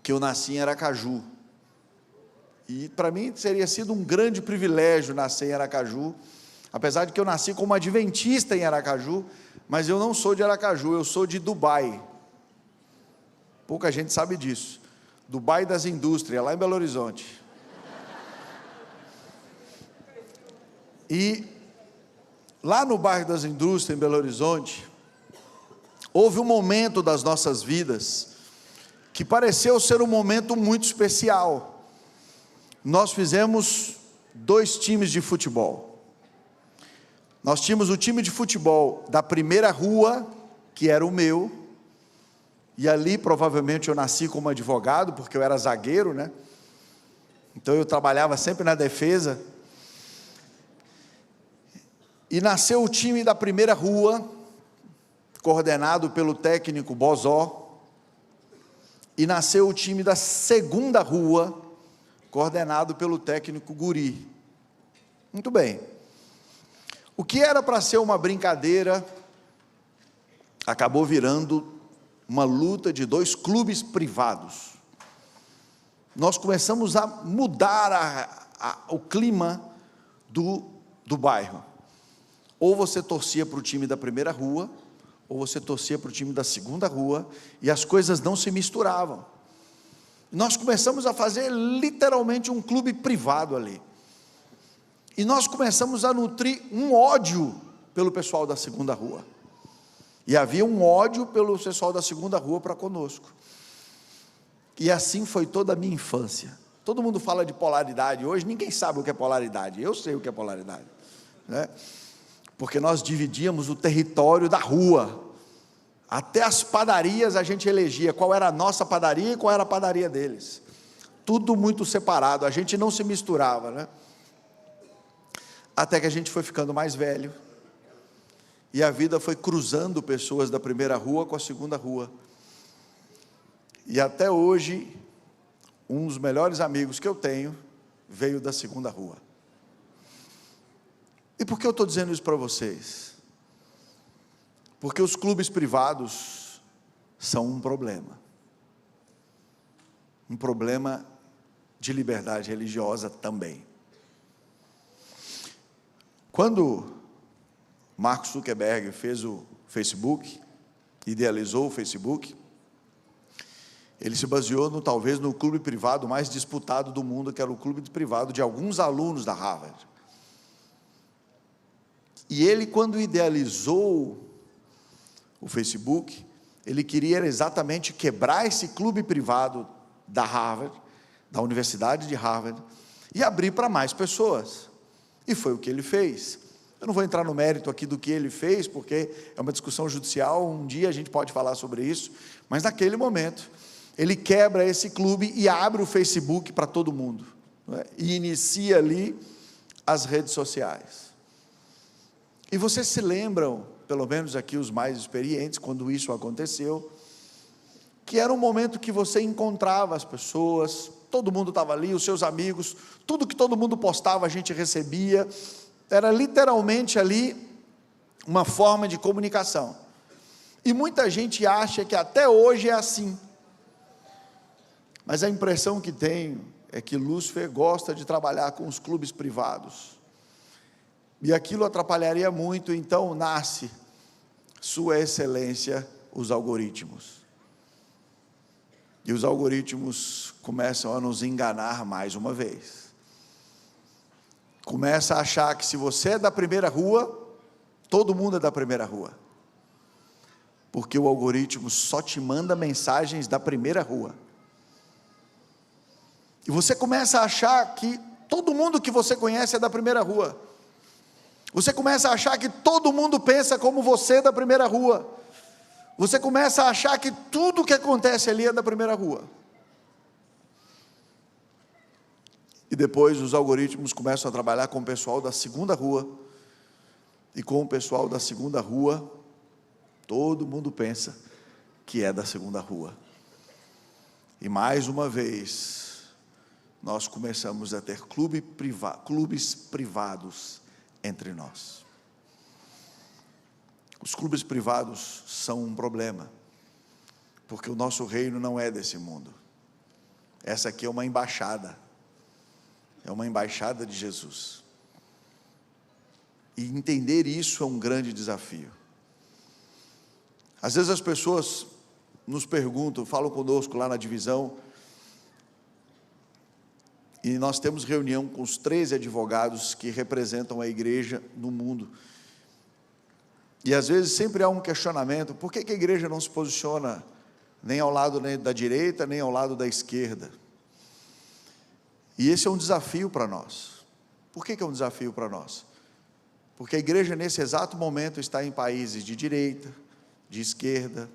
que eu nasci em Aracaju, e para mim teria sido um grande privilégio nascer em Aracaju, apesar de que eu nasci como adventista em Aracaju, mas eu não sou de Aracaju, eu sou de Dubai. Pouca gente sabe disso. Dubai das indústrias, lá em Belo Horizonte. E lá no bairro das indústrias, em Belo Horizonte, houve um momento das nossas vidas que pareceu ser um momento muito especial. Nós fizemos 2 times de futebol. Nós tínhamos o time de futebol da primeira rua, que era o meu, e ali provavelmente eu nasci como advogado, porque eu era zagueiro, né? Então eu trabalhava sempre na defesa. E nasceu o time da primeira rua, coordenado pelo técnico Bozó, e nasceu o time da segunda rua, coordenado pelo técnico Guri. Muito bem. O que era para ser uma brincadeira, acabou virando uma luta de 2 clubes privados. Nós começamos a mudar o clima do bairro. Ou você torcia para o time da primeira rua, ou você torcia para o time da segunda rua, e as coisas não se misturavam. Nós começamos a fazer literalmente um clube privado ali. E nós começamos a nutrir um ódio pelo pessoal da segunda rua. E havia um ódio pelo pessoal da segunda rua para conosco. E assim foi toda a minha infância. Todo mundo fala de polaridade hoje, ninguém sabe o que é polaridade. Eu sei o que é polaridade, né? Porque nós dividíamos o território da rua. Até as padarias a gente elegia qual era a nossa padaria e qual era a padaria deles. Tudo muito separado, a gente não se misturava, né? Até que a gente foi ficando mais velho. E a vida foi cruzando pessoas da primeira rua com a segunda rua. E até hoje, um dos melhores amigos que eu tenho veio da segunda rua. E por que eu estou dizendo isso para vocês? Porque os clubes privados são um problema. Um problema de liberdade religiosa também. Quando Mark Zuckerberg fez o Facebook, idealizou o Facebook, ele se baseou talvez no clube privado mais disputado do mundo, que era o clube privado de alguns alunos da Harvard. E ele, quando idealizou o Facebook, ele queria exatamente quebrar esse clube privado da Harvard, da Universidade de Harvard, e abrir para mais pessoas. E foi o que ele fez. Eu não vou entrar no mérito aqui do que ele fez, porque é uma discussão judicial, um dia a gente pode falar sobre isso, mas naquele momento, ele quebra esse clube e abre o Facebook para todo mundo, não é? E inicia ali as redes sociais. E vocês se lembram, pelo menos aqui os mais experientes, quando isso aconteceu, que era um momento que você encontrava as pessoas, todo mundo estava ali, os seus amigos, tudo que todo mundo postava a gente recebia, era literalmente ali uma forma de comunicação. E muita gente acha que até hoje é assim. Mas a impressão que tenho é que Lúcifer gosta de trabalhar com os clubes privados. E aquilo atrapalharia muito, então nasce Sua Excelência, os algoritmos. E os algoritmos começam a nos enganar mais uma vez. Começa a achar que se você é da primeira rua, todo mundo é da primeira rua. Porque o algoritmo só te manda mensagens da primeira rua. E você começa a achar que todo mundo que você conhece é da primeira rua. Você começa a achar que todo mundo pensa como você da primeira rua. Você começa a achar que tudo que acontece ali é da primeira rua. E depois os algoritmos começam a trabalhar com o pessoal da segunda rua. E com o pessoal da segunda rua, todo mundo pensa que é da segunda rua. E mais uma vez, nós começamos a ter clubes privados entre nós. Os clubes privados são um problema, porque o nosso reino não é desse mundo. Essa aqui é uma embaixada de Jesus. E entender isso é um grande desafio. Às vezes as pessoas nos perguntam, falam conosco lá na divisão, e nós temos reunião com os 13 advogados que representam a igreja no mundo. E às vezes sempre há um questionamento: por que a igreja não se posiciona nem ao lado da direita, nem ao lado da esquerda? E esse é um desafio para nós. Por que é um desafio para nós? Porque a igreja nesse exato momento está em países de direita, de esquerda,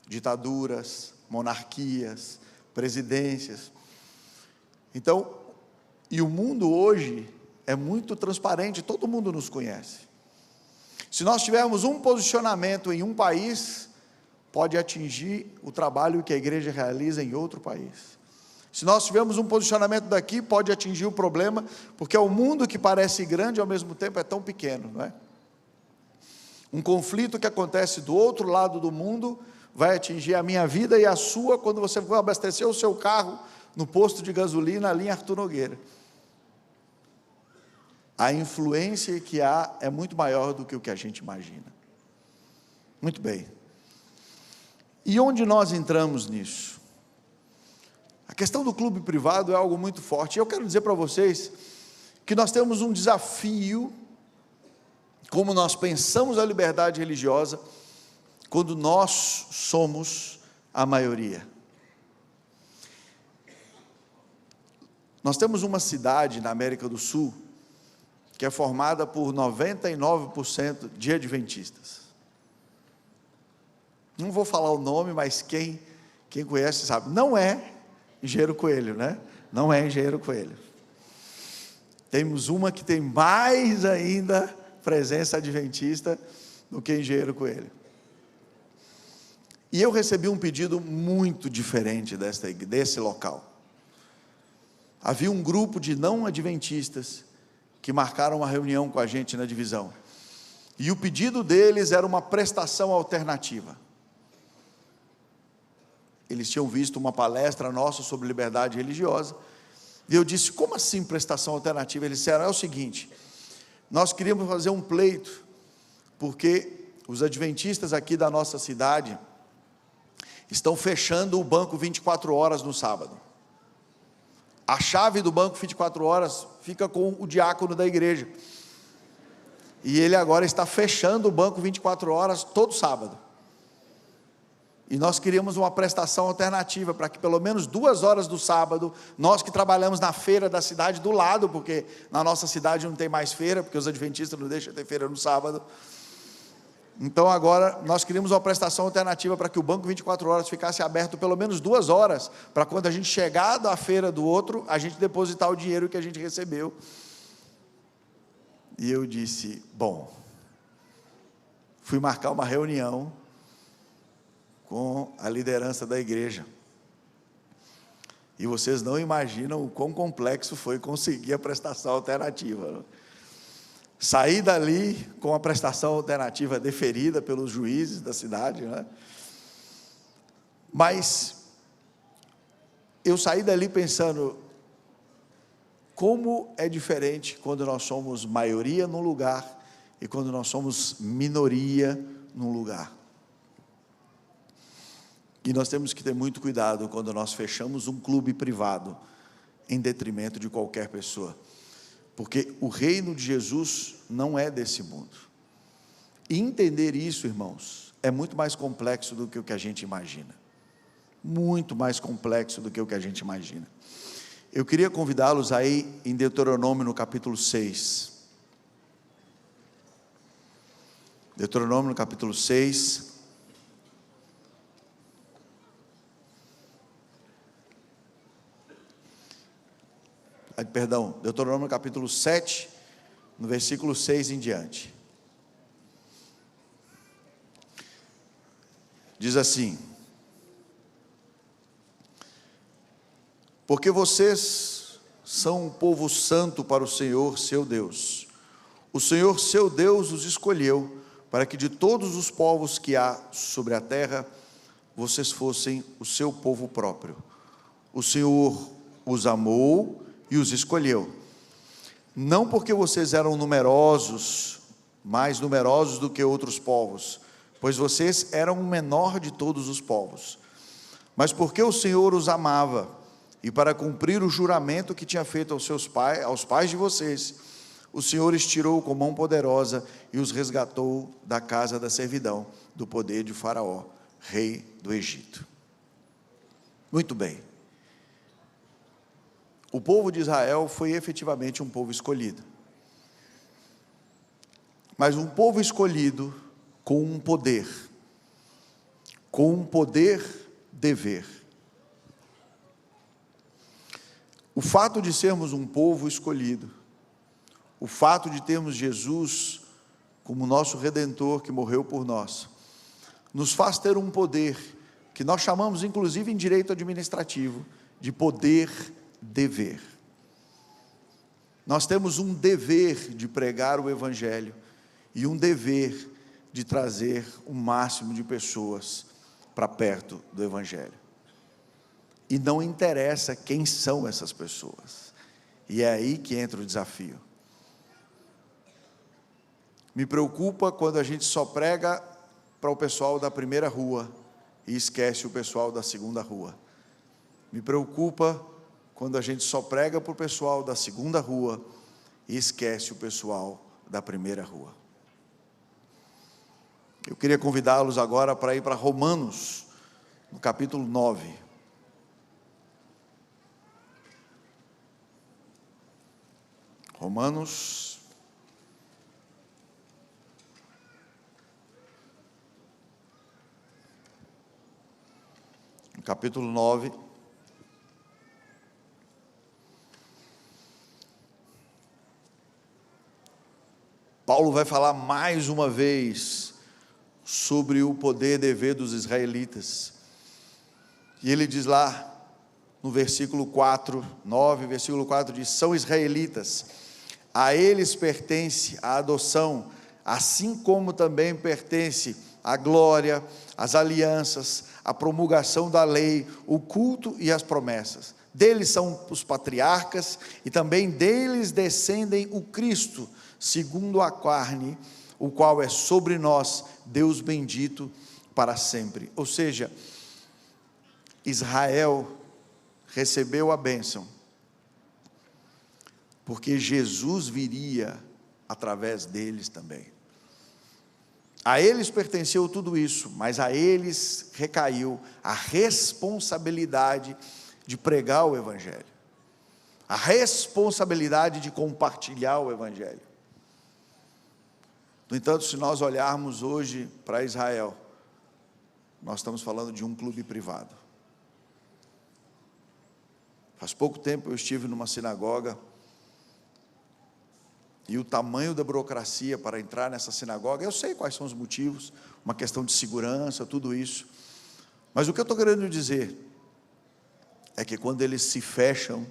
ditaduras, monarquias, presidências. Então, e o mundo hoje é muito transparente, todo mundo nos conhece. Se nós tivermos um posicionamento em um país, pode atingir o trabalho que a igreja realiza em outro país. Se nós tivermos um posicionamento daqui, pode atingir o problema, porque é um mundo que parece grande e ao mesmo tempo é tão pequeno, não é? Um conflito que acontece do outro lado do mundo vai atingir a minha vida e a sua quando você for abastecer o seu carro no posto de gasolina ali em Arthur Nogueira. A influência que há é muito maior do que o que a gente imagina. Muito bem. E onde nós entramos nisso? A questão do clube privado é algo muito forte. Eu quero dizer para vocês que nós temos um desafio, como nós pensamos a liberdade religiosa, quando nós somos a maioria. Nós temos uma cidade na América do Sul que é formada por 99% de adventistas. Não vou falar o nome, mas quem conhece sabe. Não é Engenheiro Coelho, né? Não é Engenheiro Coelho. Temos uma que tem mais ainda presença adventista do que Engenheiro Coelho. E eu recebi um pedido muito diferente desse local. Havia um grupo de não adventistas que marcaram uma reunião com a gente na divisão. E o pedido deles era uma prestação alternativa. Eles tinham visto uma palestra nossa sobre liberdade religiosa. E eu disse: como assim prestação alternativa? Eles disseram: é o seguinte, nós queríamos fazer um pleito, porque os adventistas aqui da nossa cidade estão fechando o banco 24 horas no sábado. A chave do banco 24 horas fica com o diácono da igreja. E ele agora está fechando o banco 24 horas todo sábado. E nós queríamos uma prestação alternativa, para que pelo menos 2 horas do sábado, nós que trabalhamos na feira da cidade do lado, porque na nossa cidade não tem mais feira, porque os adventistas não deixam de ter feira no sábado. Então agora nós queríamos uma prestação alternativa para que o banco 24 horas ficasse aberto pelo menos 2 horas, para quando a gente chegar da feira do outro, a gente depositar o dinheiro que a gente recebeu. E eu disse: bom, fui marcar uma reunião com a liderança da igreja. E vocês não imaginam o quão complexo foi conseguir a prestação alternativa. Saí dali com a prestação alternativa deferida pelos juízes da cidade, né? Mas eu saí dali pensando, como é diferente quando nós somos maioria num lugar e quando nós somos minoria num lugar. E nós temos que ter muito cuidado quando nós fechamos um clube privado em detrimento de qualquer pessoa. Porque o reino de Jesus não é desse mundo. E entender isso, irmãos, é muito mais complexo do que o que a gente imagina. Muito mais complexo do que o que a gente imagina. Eu queria convidá-los aí em Deuteronômio no capítulo 6. Deuteronômio no capítulo 6. Perdão, Deuteronômio no capítulo 7, no versículo 6 em diante. Diz assim: porque vocês são um povo santo para o Senhor, seu Deus. O Senhor, seu Deus, os escolheu para que de todos os povos que há sobre a terra, vocês fossem o seu povo próprio. O Senhor os amou e os escolheu, não porque vocês eram numerosos, mais numerosos do que outros povos, pois vocês eram o menor de todos os povos, mas porque o Senhor os amava, e para cumprir o juramento que tinha feito aos pais de vocês, o Senhor os tirou com mão poderosa e os resgatou da casa da servidão, do poder de Faraó, rei do Egito. Muito bem. O povo de Israel foi efetivamente um povo escolhido. Mas um povo escolhido com um poder-dever. O fato de sermos um povo escolhido, o fato de termos Jesus como nosso Redentor que morreu por nós, nos faz ter um poder que nós chamamos, inclusive em direito administrativo, de poder-dever. Nós temos um dever de pregar o Evangelho e um dever de trazer o máximo de pessoas para perto do Evangelho. E não interessa quem são essas pessoas. E é aí que entra o desafio. Me preocupa quando a gente só prega para o pessoal da primeira rua e esquece o pessoal da segunda rua. Me preocupa quando a gente só prega para o pessoal da segunda rua e esquece o pessoal da primeira rua. Eu queria convidá-los agora para ir para Romanos, no capítulo 9. Romanos, no capítulo 9. Paulo vai falar mais uma vez sobre o poder e dever dos israelitas. E ele diz lá, no versículo 4, 9, versículo 4, diz: são israelitas, a eles pertence a adoção, assim como também pertence a glória, as alianças, a promulgação da lei, o culto e as promessas. Deles são os patriarcas, e também deles descendem o Cristo, segundo a carne, o qual é sobre nós, Deus bendito para sempre. Ou seja, Israel recebeu a bênção, porque Jesus viria através deles também. A eles pertenceu tudo isso, mas a eles recaiu a responsabilidade de pregar o Evangelho, a responsabilidade de compartilhar o Evangelho. No entanto, se nós olharmos hoje para Israel, nós estamos falando de um clube privado. Faz pouco tempo eu estive numa sinagoga, e o tamanho da burocracia para entrar nessa sinagoga, eu sei quais são os motivos, uma questão de segurança, tudo isso, mas o que eu estou querendo dizer, é que quando eles se fecham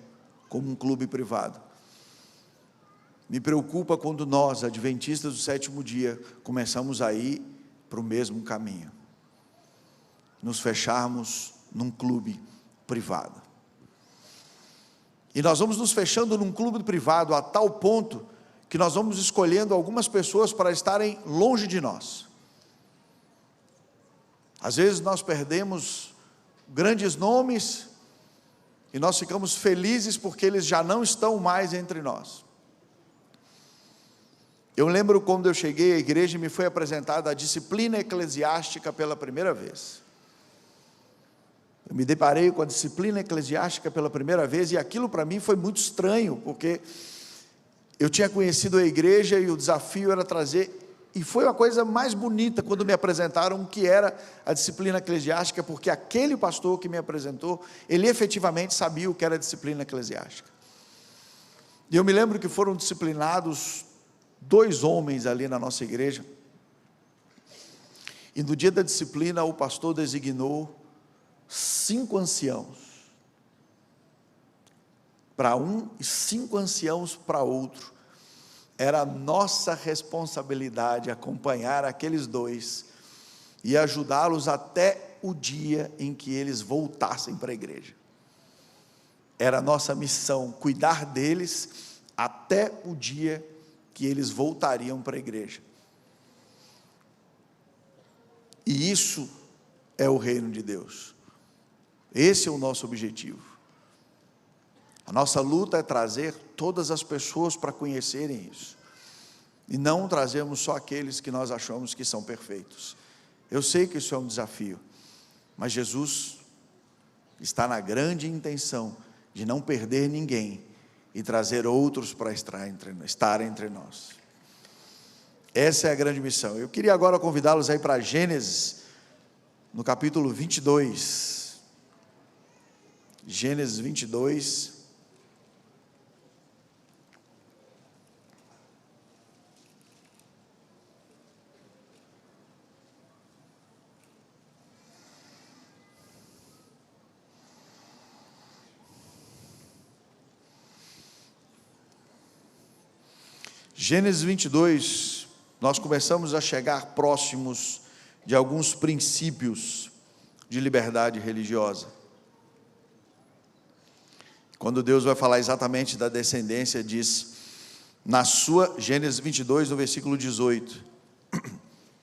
como um clube privado, me preocupa quando nós, adventistas do sétimo dia, começamos a ir para o mesmo caminho, nos fecharmos num clube privado, e nós vamos nos fechando num clube privado a tal ponto, que nós vamos escolhendo algumas pessoas para estarem longe de nós. Às vezes nós perdemos grandes nomes, e nós ficamos felizes porque eles já não estão mais entre nós. Eu lembro quando eu cheguei à igreja e me foi apresentada a disciplina eclesiástica pela primeira vez. Eu me deparei com a disciplina eclesiástica pela primeira vez e aquilo para mim foi muito estranho, porque eu tinha conhecido a igreja e o desafio era trazer, e foi a coisa mais bonita quando me apresentaram o que era a disciplina eclesiástica, porque aquele pastor que me apresentou, ele efetivamente sabia o que era a disciplina eclesiástica. E eu me lembro que foram disciplinados 2 homens ali na nossa igreja, e no dia da disciplina o pastor designou 5 anciãos para um e 5 anciãos para outro. Era nossa responsabilidade acompanhar aqueles 2 e ajudá-los até o dia em que eles voltassem para a igreja. Era nossa missão cuidar deles até o dia que eles voltariam para a igreja. E isso é o reino de Deus. Esse é o nosso objetivo. A nossa luta é trazer todas as pessoas para conhecerem isso. E não trazemos só aqueles que nós achamos que são perfeitos. Eu sei que isso é um desafio, mas Jesus está na grande intenção de não perder ninguém e trazer outros para estar entre nós. Essa é a grande missão. Eu queria agora convidá-los aí para Gênesis, no capítulo 22. Gênesis 22. Gênesis 22, nós começamos a chegar próximos de alguns princípios de liberdade religiosa. Quando Deus vai falar exatamente da descendência, diz, Gênesis 22, no versículo 18,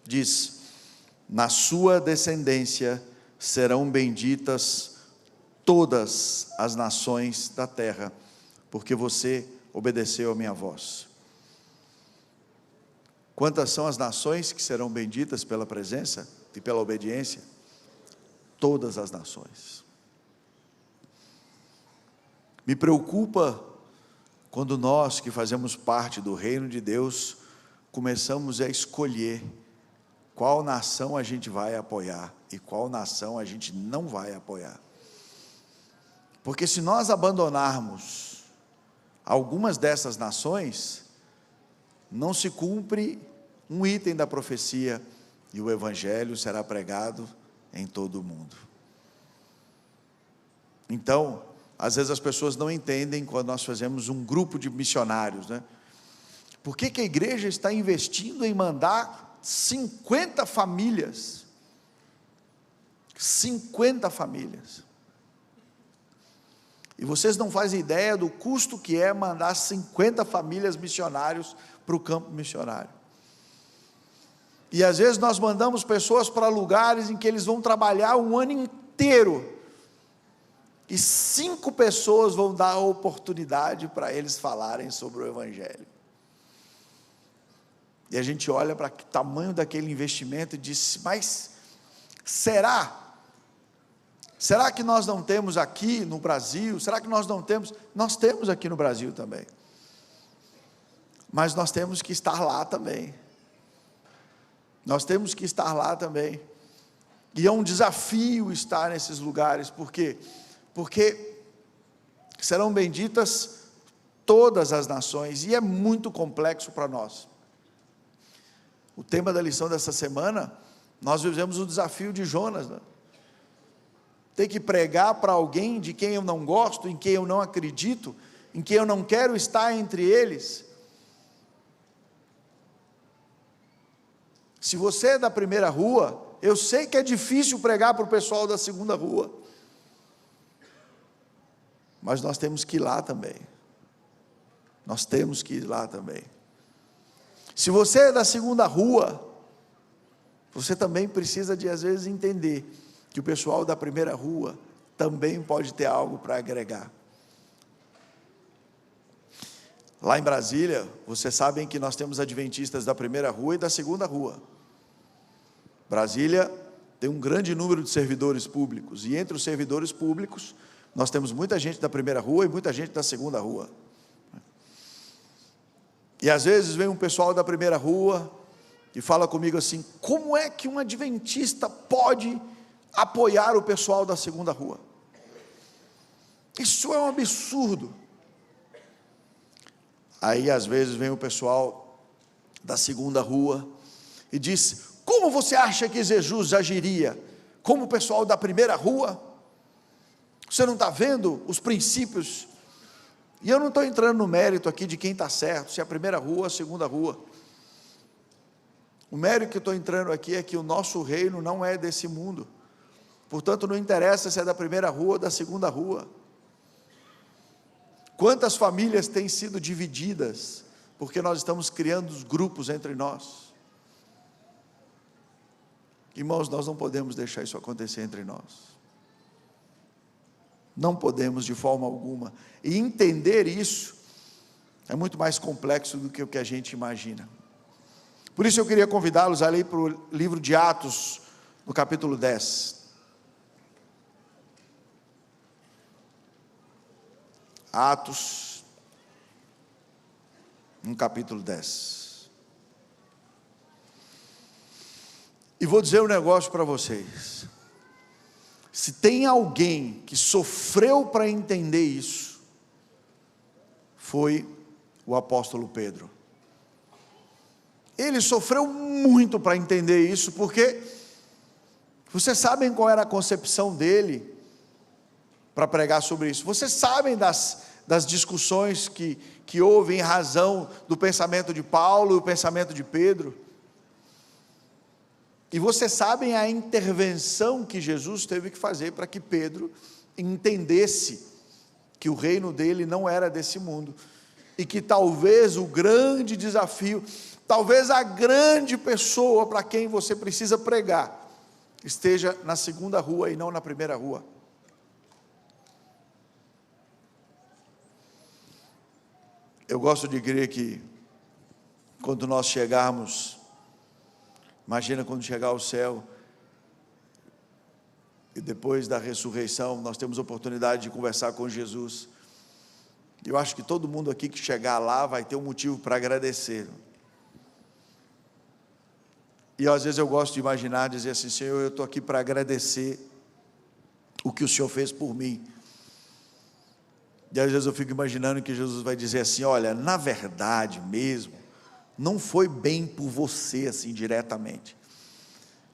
diz, na sua descendência serão benditas todas as nações da terra, porque você obedeceu a minha voz. Quantas são as nações que serão benditas pela presença e pela obediência? Todas as nações. Me preocupa quando nós que fazemos parte do reino de Deus, começamos a escolher qual nação a gente vai apoiar e qual nação a gente não vai apoiar. Porque se nós abandonarmos algumas dessas nações, não se cumpre um item da profecia e o evangelho será pregado em todo o mundo. Então, às vezes as pessoas não entendem quando nós fazemos um grupo de missionários, né? Por que a igreja está investindo em mandar 50 famílias? 50 famílias. E vocês não fazem ideia do custo que é mandar 50 famílias missionários para o campo missionário. E às vezes nós mandamos pessoas para lugares em que eles vão trabalhar um ano inteiro, e 5 pessoas vão dar a oportunidade para eles falarem sobre o evangelho. E a gente olha para o tamanho daquele investimento e diz, mas será que nós não temos aqui no Brasil? Será que nós não temos? Nós temos aqui no Brasil também. Mas nós temos que estar lá também. Nós temos que estar lá também. E é um desafio estar nesses lugares. Por quê? Porque serão benditas todas as nações. E é muito complexo para nós. O tema da lição dessa semana, nós vivemos o desafio de Jonas, né? Ter que pregar para alguém de quem eu não gosto, em quem eu não acredito, em quem eu não quero estar entre eles. Se você é da primeira rua, eu sei que é difícil pregar para o pessoal da segunda rua, mas nós temos que ir lá também. Nós temos que ir lá também. Se você é da segunda rua, você também precisa de, às vezes, entender que o pessoal da primeira rua também pode ter algo para agregar. Lá em Brasília, vocês sabem que nós temos adventistas da primeira rua e da segunda rua. Brasília tem um grande número de servidores públicos, e entre os servidores públicos, nós temos muita gente da primeira rua e muita gente da segunda rua. E às vezes vem um pessoal da primeira rua e fala comigo assim: como é que um adventista pode apoiar o pessoal da segunda rua? Isso é um absurdo. Aí às vezes vem o pessoal da segunda rua e diz: como você acha que Jesus agiria como o pessoal da primeira rua? Você não está vendo os princípios? E eu não estou entrando no mérito aqui de quem está certo, se é a primeira rua ou a segunda rua. O mérito que eu estou entrando aqui é que o nosso reino não é desse mundo. Portanto, não interessa se é da primeira rua ou da segunda rua. Quantas famílias têm sido divididas porque nós estamos criando os grupos entre nós? Irmãos, nós não podemos deixar isso acontecer entre nós. Não podemos de forma alguma. E entender isso é muito mais complexo do que o que a gente imagina. Por isso eu queria convidá-los a ler para o livro de Atos, no capítulo 10. Atos, no capítulo 10. E vou dizer um negócio para vocês. Se tem alguém que sofreu para entender isso, foi o apóstolo Pedro. Ele sofreu muito para entender isso, porque vocês sabem qual era a concepção dele para pregar sobre isso. Vocês sabem das discussões que houve em razão do pensamento de Paulo e o pensamento de Pedro. E vocês sabem a intervenção que Jesus teve que fazer para que Pedro entendesse que o reino dele não era desse mundo. E que talvez o grande desafio, talvez a grande pessoa para quem você precisa pregar, esteja na segunda rua e não na primeira rua. Eu gosto de crer que quando nós chegarmos, imagina quando chegar ao céu, e depois da ressurreição, nós temos a oportunidade de conversar com Jesus. Eu acho que todo mundo aqui que chegar lá vai ter um motivo para agradecer. E às vezes eu gosto de imaginar, dizer assim: Senhor, eu estou aqui para agradecer o que o Senhor fez por mim. E às vezes eu fico imaginando que Jesus vai dizer assim: olha, na verdade mesmo, não foi bem por você assim diretamente.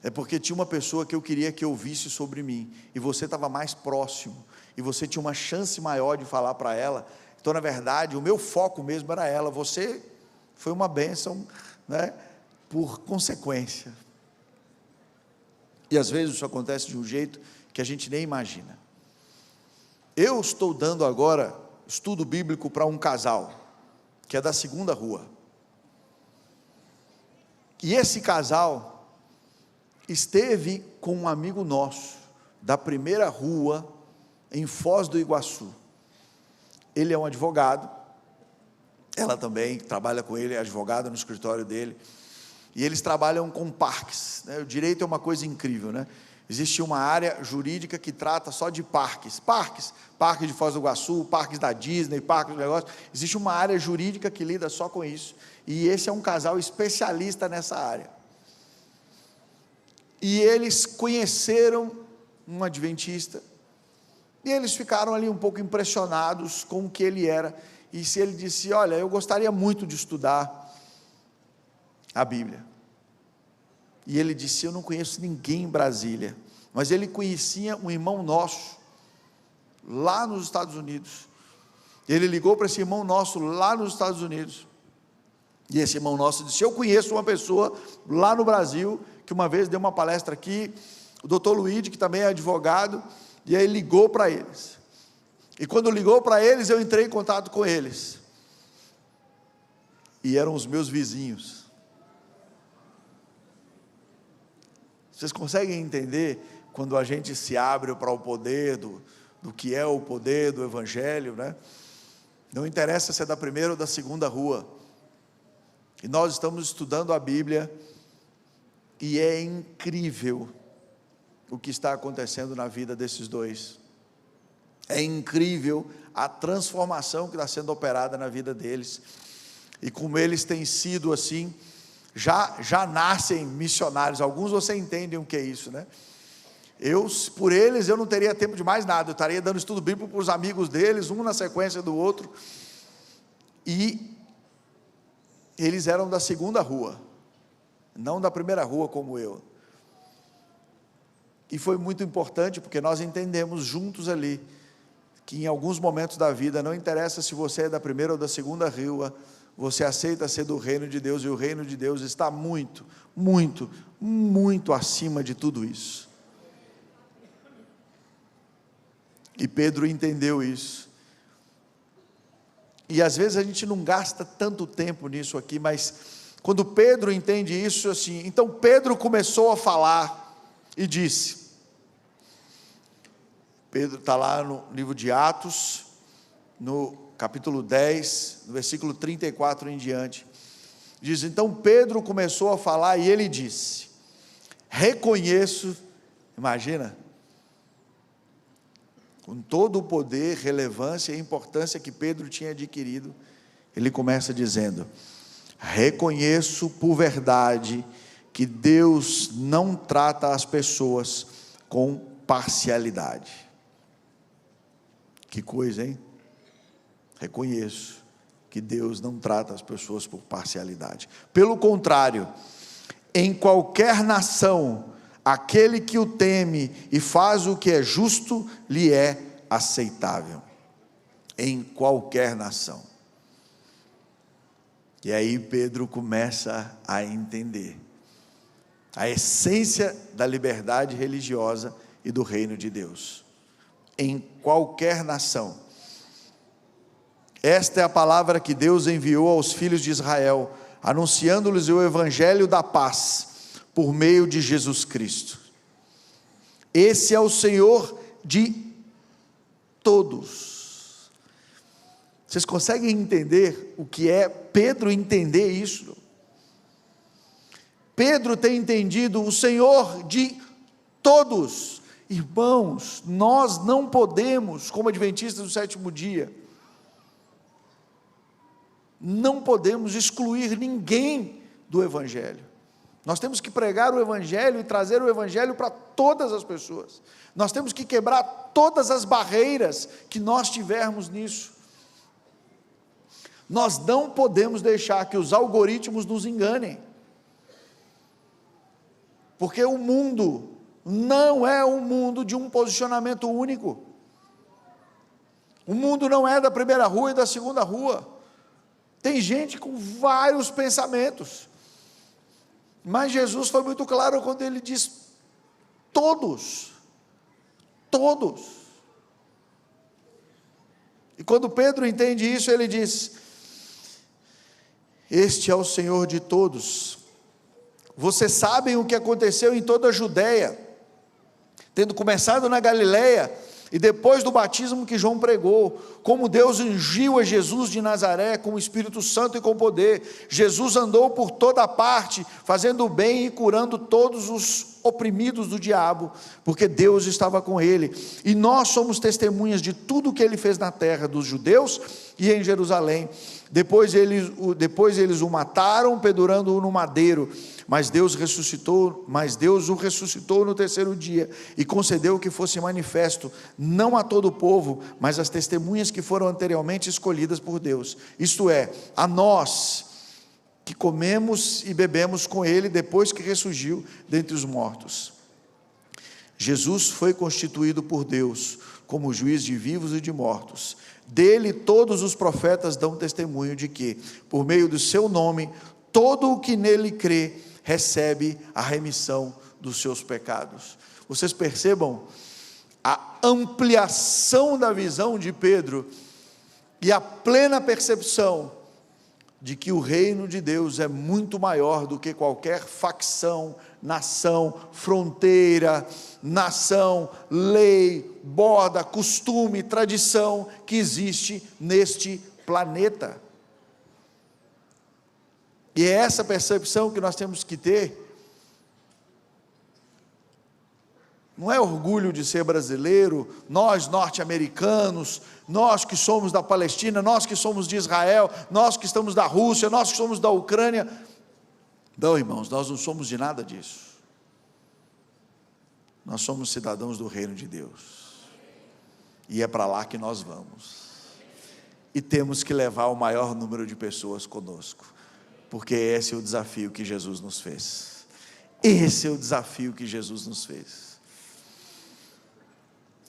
É porque tinha uma pessoa que eu queria que ouvisse sobre mim, e você estava mais próximo, e você tinha uma chance maior de falar para ela. Então, na verdade, o meu foco mesmo era ela. Você foi uma bênção, né, por consequência. E às vezes isso acontece de um jeito que a gente nem imagina. Eu estou dando agora estudo bíblico para um casal, que é da segunda rua. E esse casal esteve com um amigo nosso, da primeira rua, em Foz do Iguaçu. Ele é um advogado, ela também trabalha com ele, é advogada no escritório dele, e eles trabalham com parques, né? O direito é uma coisa incrível, né? Existe uma área jurídica que trata só de parques, parque de Foz do Iguaçu, parques da Disney, parques do negócio. Existe uma área jurídica que lida só com isso, e esse é um casal especialista nessa área. E eles conheceram um adventista, e eles ficaram ali um pouco impressionados com o que ele era. E se ele disse: olha, eu gostaria muito de estudar a Bíblia. E ele disse: eu não conheço ninguém em Brasília, mas ele conhecia um irmão nosso, lá nos Estados Unidos. Ele ligou para esse irmão nosso, lá nos Estados Unidos, e esse irmão nosso disse: eu conheço uma pessoa, lá no Brasil, que uma vez deu uma palestra aqui, o doutor Luigi, que também é advogado, e aí ligou para eles. E quando ligou para eles, eu entrei em contato com eles, e eram os meus vizinhos. Vocês conseguem entender quando a gente se abre para o poder do que é o poder do Evangelho, né? Não interessa se é da primeira ou da segunda rua. E nós estamos estudando a Bíblia, e é incrível o que está acontecendo na vida desses dois. É incrível a transformação que está sendo operada na vida deles. E como eles têm sido assim, já nascem missionários. Alguns você entendem o que é isso, né? Por eles, eu não teria tempo de mais nada. Eu estaria dando estudo bíblico para os amigos deles, um na sequência do outro. E eles eram da segunda rua, não da primeira rua como eu. E foi muito importante, porque nós entendemos juntos ali, que em alguns momentos da vida, não interessa se você é da primeira ou da segunda rua, você aceita ser do reino de Deus, e o reino de Deus está muito, muito, muito acima de tudo isso. E Pedro entendeu isso. E às vezes a gente não gasta tanto tempo nisso aqui, mas quando Pedro entende isso, assim, então Pedro começou a falar e disse, Pedro está lá no livro de Atos, no capítulo 10, no versículo 34 em diante, diz, então Pedro começou a falar e ele disse, reconheço, imagina, com todo o poder, relevância e importância que Pedro tinha adquirido, ele começa dizendo, reconheço por verdade que Deus não trata as pessoas com parcialidade. Que coisa, hein? Reconheço que Deus não trata as pessoas por parcialidade. Pelo contrário, em qualquer nação, aquele que o teme e faz o que é justo, lhe é aceitável. Em qualquer nação. E aí Pedro começa a entender a essência da liberdade religiosa e do reino de Deus. Em qualquer nação. Esta é a palavra que Deus enviou aos filhos de Israel, anunciando-lhes o evangelho da paz, por meio de Jesus Cristo. Esse é o Senhor de todos. Vocês conseguem entender o que é Pedro entender isso? Pedro tem entendido o Senhor de todos. Irmãos, nós não podemos, como adventistas do sétimo dia, não podemos excluir ninguém do evangelho. Nós temos que pregar o evangelho e trazer o evangelho para todas as pessoas. Nós temos que quebrar todas as barreiras que nós tivermos nisso. Nós não podemos deixar que os algoritmos nos enganem. Porque o mundo não é um mundo de um posicionamento único. O mundo não é da primeira rua e da segunda rua. Tem gente com vários pensamentos. Mas Jesus foi muito claro quando ele diz todos. Todos. E quando Pedro entende isso, ele diz, este é o Senhor de todos. Vocês sabem o que aconteceu em toda a Judeia, tendo começado na Galileia, e depois do batismo que João pregou, como Deus ungiu a Jesus de Nazaré com o Espírito Santo e com poder. Jesus andou por toda parte, fazendo o bem e curando todos os oprimidos do diabo, porque Deus estava com ele. E nós somos testemunhas de tudo o que ele fez na terra dos judeus e em Jerusalém. Depois eles o mataram, pendurando-o no madeiro, mas Deus o ressuscitou no terceiro dia, e concedeu que fosse manifesto, não a todo o povo, mas às testemunhas que foram anteriormente escolhidas por Deus, isto é, a nós, que comemos e bebemos com ele, depois que ressurgiu dentre os mortos. Jesus foi constituído por Deus, como juiz de vivos e de mortos. Dele todos os profetas dão testemunho de que, por meio do seu nome, todo o que nele crê, recebe a remissão dos seus pecados. Vocês percebam a ampliação da visão de Pedro e a plena percepção de que o reino de Deus é muito maior do que qualquer facção, nação, fronteira, nação, lei, borda, costume, tradição que existe neste planeta. E é essa percepção que nós temos que ter. não é orgulho de ser brasileiro, nós norte-americanos, nós que somos da Palestina, nós que somos de Israel, nós que estamos da Rússia, nós que somos da Ucrânia. Não, irmãos, nós não somos de nada disso. Nós somos cidadãos do reino de Deus. E é para lá que nós vamos. E temos que levar o maior número de pessoas conosco. Porque esse é o desafio que Jesus nos fez. Esse é o desafio que Jesus nos fez.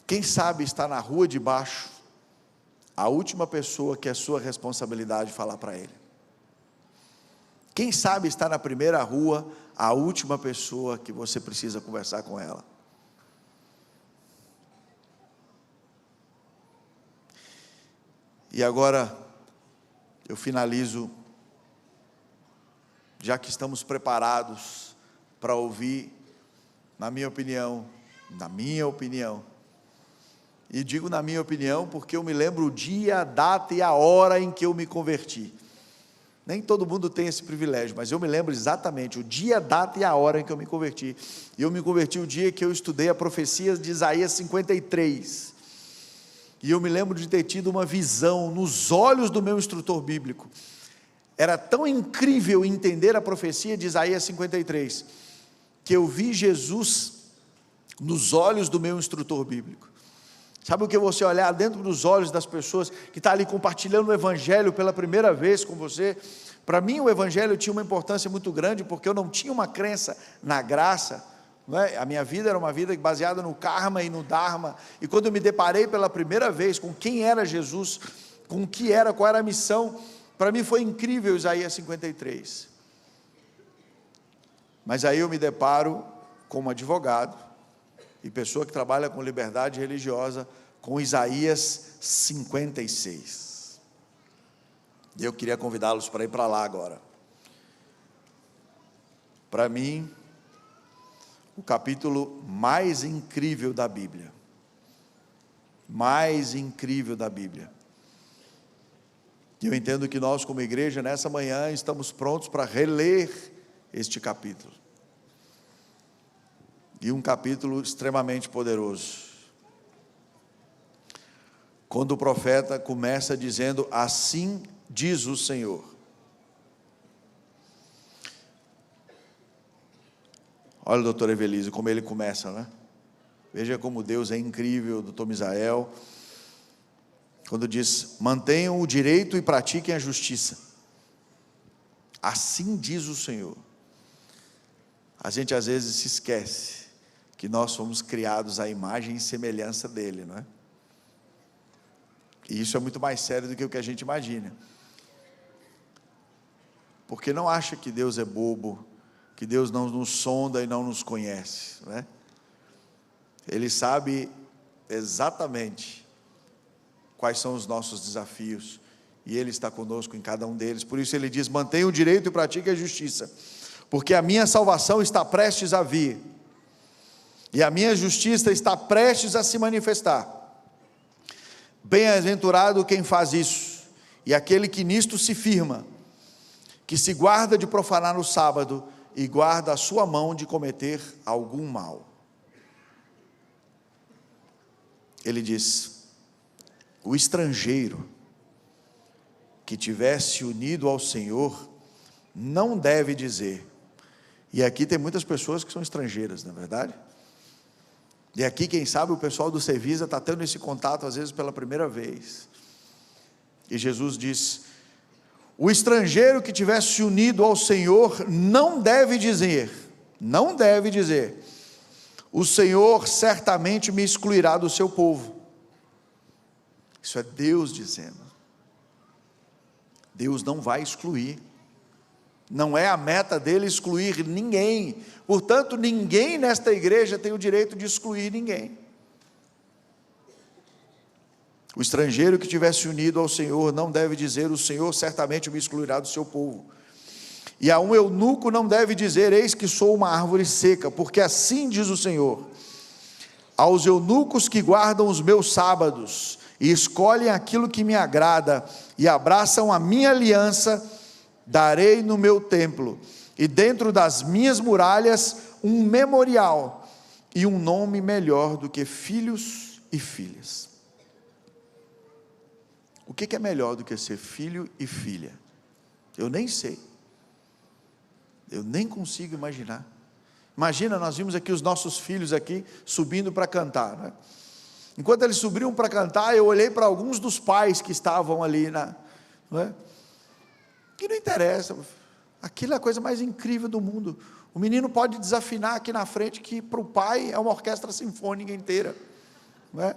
Quem sabe está na rua de baixo, a última pessoa que é sua responsabilidade falar para ele. Quem sabe está na primeira rua, a última pessoa que você precisa conversar com ela. E agora, eu finalizo, já que estamos preparados para ouvir, na minha opinião, e digo na minha opinião, porque eu me lembro o dia, a data e a hora em que eu me converti. Nem todo mundo tem esse privilégio, mas eu me lembro exatamente o dia, a data e a hora em que eu me converti. E eu me converti o dia que eu estudei a profecia de Isaías 53. E eu me lembro de ter tido uma visão nos olhos do meu instrutor bíblico. Era tão incrível entender a profecia de Isaías 53, que eu vi Jesus nos olhos do meu instrutor bíblico. Sabe o que você olhar dentro dos olhos das pessoas que estão ali compartilhando o Evangelho pela primeira vez com você? Para mim o Evangelho tinha uma importância muito grande, porque eu não tinha uma crença na graça, não é? A minha vida era uma vida baseada no karma e no dharma, e quando eu me deparei pela primeira vez com quem era Jesus, com o que era, qual era a missão, para mim foi incrível Isaías 53, mas aí eu me deparo como advogado, e pessoa que trabalha com liberdade religiosa, com Isaías 56, e eu queria convidá-los para ir para lá agora. Para mim, o capítulo mais incrível da Bíblia, e eu entendo que nós como igreja, nessa manhã, estamos prontos para reler este capítulo, e um capítulo extremamente poderoso, quando o profeta começa dizendo: assim diz o Senhor. Olha o doutor Evelise, como ele começa, né? Veja como Deus é incrível, doutor Misael, quando diz: mantenham o direito e pratiquem a justiça, assim diz o Senhor. A gente às vezes se esquece que nós fomos criados à imagem e semelhança dele, não é? E isso é muito mais sério do que o que a gente imagina, porque não acha que Deus é bobo, que Deus não nos sonda e não nos conhece, não é? Ele sabe exatamente quais são os nossos desafios, e Ele está conosco em cada um deles. Por isso Ele diz: mantenha o direito e pratique a justiça, porque a minha salvação está prestes a vir, e a minha justiça está prestes a se manifestar. Bem-aventurado quem faz isso, e aquele que nisto se firma, que se guarda de profanar o sábado, e guarda a sua mão de cometer algum mal. Ele diz: o estrangeiro que tivesse unido ao Senhor, não deve dizer, e aqui tem muitas pessoas que são estrangeiras, não é verdade? E aqui, quem sabe, o pessoal do Servisa está tendo esse contato, às vezes, pela primeira vez. E Jesus diz: o estrangeiro que tivesse unido ao Senhor, não deve dizer, o Senhor certamente me excluirá do seu povo. Isso é Deus dizendo. Deus não vai excluir. Não é a meta dele excluir ninguém. Portanto, ninguém nesta igreja tem o direito de excluir ninguém. O estrangeiro que tivesse unido ao Senhor não deve dizer: o Senhor certamente me excluirá do seu povo. E a um eunuco não deve dizer: eis que sou uma árvore seca, porque assim diz o Senhor: aos eunucos que guardam os meus sábados, e escolhem aquilo que me agrada, e abraçam a minha aliança, darei no meu templo, e dentro das minhas muralhas, um memorial, e um nome melhor do que filhos e filhas. O que é melhor do que ser filho e filha? Eu nem sei. Eu nem consigo imaginar. Imagina, nós vimos aqui os nossos filhos aqui subindo para cantar, né? Enquanto eles subiam para cantar, eu olhei para alguns dos pais que estavam ali, não é? Que não interessa, aquilo é a coisa mais incrível do mundo. O menino pode desafinar aqui na frente, que para o pai é uma orquestra sinfônica inteira, não é?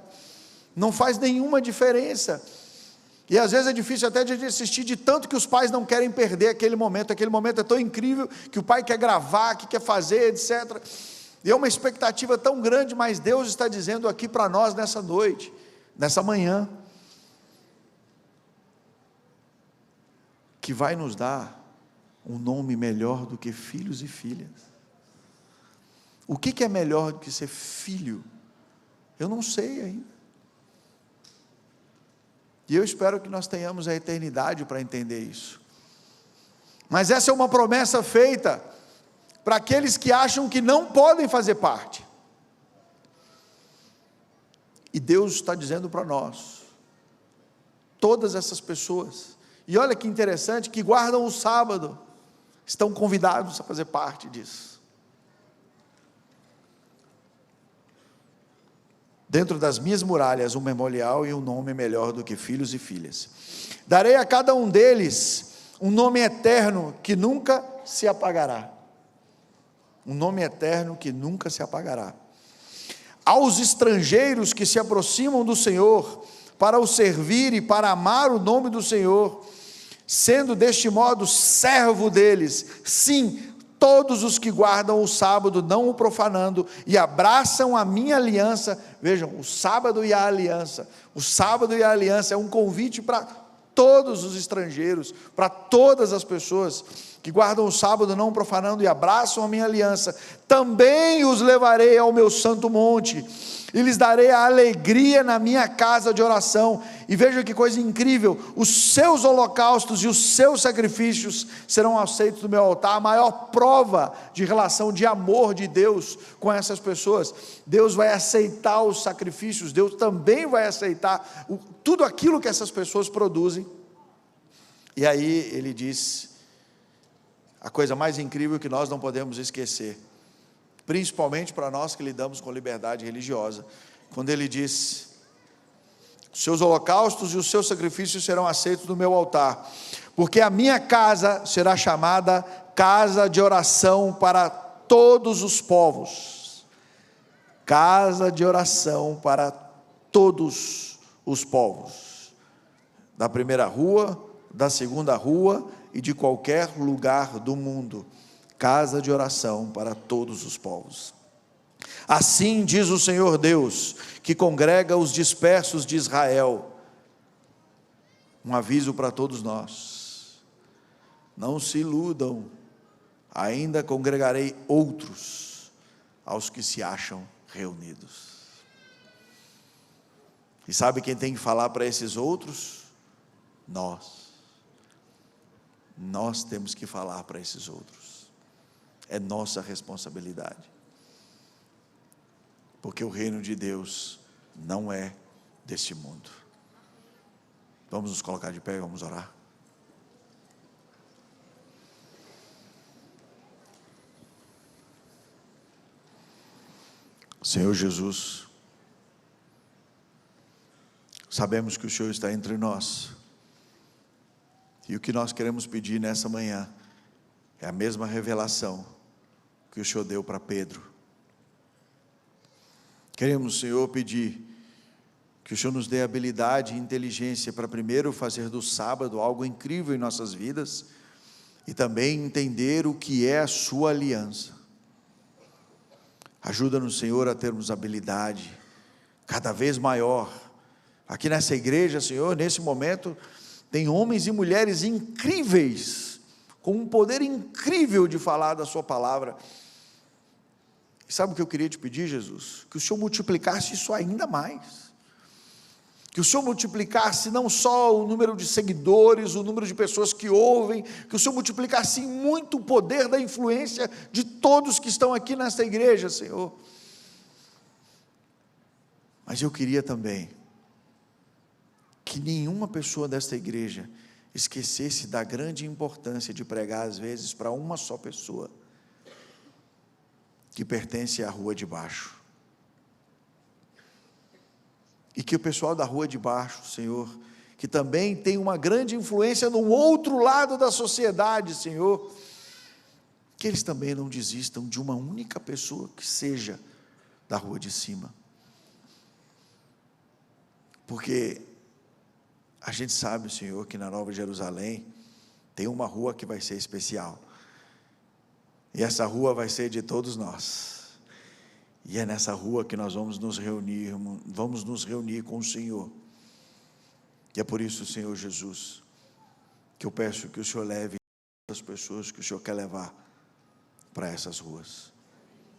Não faz nenhuma diferença. E às vezes é difícil até de assistir, de tanto que os pais não querem perder aquele momento é tão incrível, que o pai quer gravar, que quer fazer, etc. E é uma expectativa tão grande, mas Deus está dizendo aqui para nós nessa noite, nessa manhã, que vai nos dar um nome melhor do que filhos e filhas. O que é melhor do que ser filho? Eu não sei ainda. E eu espero que nós tenhamos a eternidade para entender isso. Mas essa é uma promessa feita para aqueles que acham que não podem fazer parte. E Deus está dizendo para nós, todas essas pessoas, e olha que interessante, que guardam o sábado, estão convidados a fazer parte disso. Dentro das minhas muralhas, um memorial e um nome melhor do que filhos e filhas. Darei a cada um deles um nome eterno que nunca se apagará. Um nome eterno que nunca se apagará. Aos estrangeiros que se aproximam do Senhor, para o servir e para amar o nome do Senhor, sendo deste modo servo deles, sim, todos os que guardam o sábado, não o profanando, e abraçam a minha aliança. Vejam, o sábado e a aliança. O sábado e a aliança é um convite para todos os estrangeiros, para todas as pessoas que guardam o sábado, não o profanando, e abraçam a minha aliança. Também os levarei ao meu santo monte, e lhes darei a alegria na minha casa de oração. E veja que coisa incrível, os seus holocaustos e os seus sacrifícios serão aceitos do meu altar. A maior prova de relação de amor de Deus com essas pessoas. Deus vai aceitar os sacrifícios, Deus também vai aceitar tudo aquilo que essas pessoas produzem. E aí ele diz a coisa mais incrível que nós não podemos esquecer, principalmente para nós que lidamos com liberdade religiosa, quando ele diz: seus holocaustos e os seus sacrifícios serão aceitos do meu altar, porque a minha casa será chamada casa de oração para todos os povos. Casa de oração para todos os povos, da primeira rua, da segunda rua e de qualquer lugar do mundo. Casa de oração para todos os povos. Assim diz o Senhor Deus, que congrega os dispersos de Israel. Um aviso para todos nós: não se iludam, ainda congregarei outros aos que se acham reunidos. E sabe quem tem que falar para esses outros? Nós temos que falar para esses outros. É nossa responsabilidade. Porque o reino de Deus não é deste mundo. Vamos nos colocar de pé, vamos orar. Senhor Jesus, sabemos que o Senhor está entre nós. E o que nós queremos pedir nessa manhã é a mesma revelação que o Senhor deu para Pedro. Queremos, Senhor, pedir que o Senhor nos dê habilidade e inteligência para primeiro fazer do sábado algo incrível em nossas vidas e também entender o que é a sua aliança. Ajuda-nos, Senhor, a termos habilidade cada vez maior. Aqui nessa igreja, Senhor, nesse momento, tem homens e mulheres incríveis, com um poder incrível de falar da sua palavra. E sabe o que eu queria te pedir, Jesus? Que o Senhor multiplicasse isso ainda mais. Que o Senhor multiplicasse não só o número de seguidores, o número de pessoas que ouvem, que o Senhor multiplicasse muito o poder da influência de todos que estão aqui nesta igreja, Senhor. Mas eu queria também que nenhuma pessoa desta igreja esquecesse da grande importância de pregar, às vezes, para uma só pessoa que pertence à rua de baixo. E que o pessoal da rua de baixo, Senhor, que também tem uma grande influência no outro lado da sociedade, Senhor, que eles também não desistam de uma única pessoa que seja da rua de cima. Porque a gente sabe, Senhor, que na Nova Jerusalém tem uma rua que vai ser especial. E essa rua vai ser de todos nós. E é nessa rua que nós vamos nos reunir com o Senhor. E é por isso, Senhor Jesus, que eu peço que o Senhor leve as pessoas que o Senhor quer levar para essas ruas.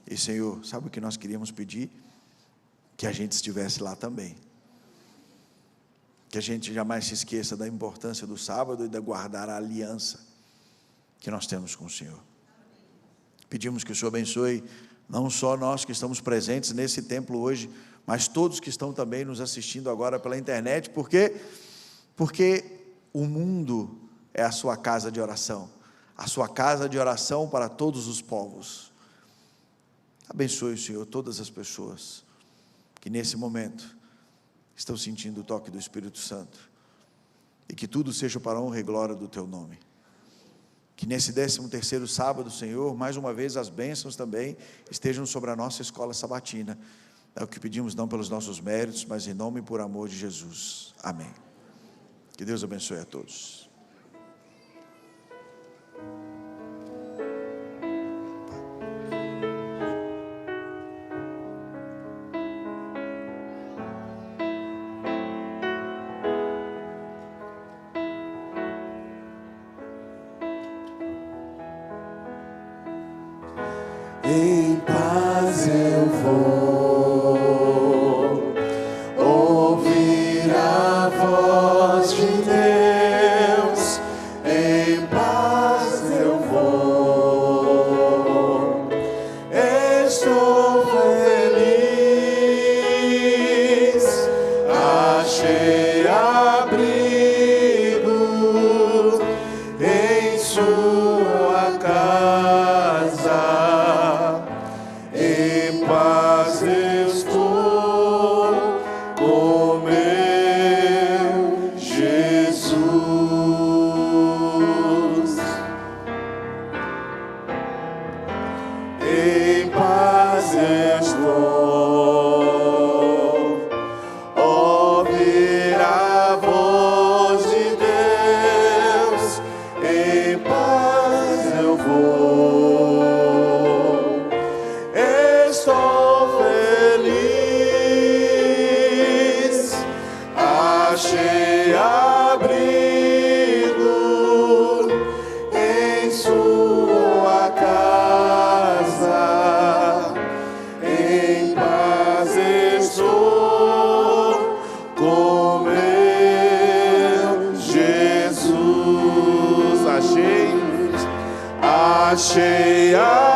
E, Senhor, sabe o que nós queríamos pedir? Que a gente estivesse lá também. Que a gente jamais se esqueça da importância do sábado e de guardar a aliança que nós temos com o Senhor. Pedimos que o Senhor abençoe não só nós que estamos presentes nesse templo hoje, mas todos que estão também nos assistindo agora pela internet, porque o mundo é a sua casa de oração para todos os povos. Abençoe, Senhor, todas as pessoas que nesse momento estão sentindo o toque do Espírito Santo, e que tudo seja para a honra e glória do Teu nome. Que nesse 13º sábado, Senhor, mais uma vez as bênçãos também estejam sobre a nossa escola sabatina. É o que pedimos, não pelos nossos méritos, mas em nome e por amor de Jesus. Amém. Que Deus abençoe a todos. Em paz eu vou ouvir a voz de Deus. Em paz eu vou, estou feliz, achei abrigo em sua casa. Em paz estou com meu Jesus. Em paz estou, ouvir a voz de Deus. Em paz eu vou, estou feliz, achei abrigo em sua casa. Em paz estou com meu Jesus. Achei abrigo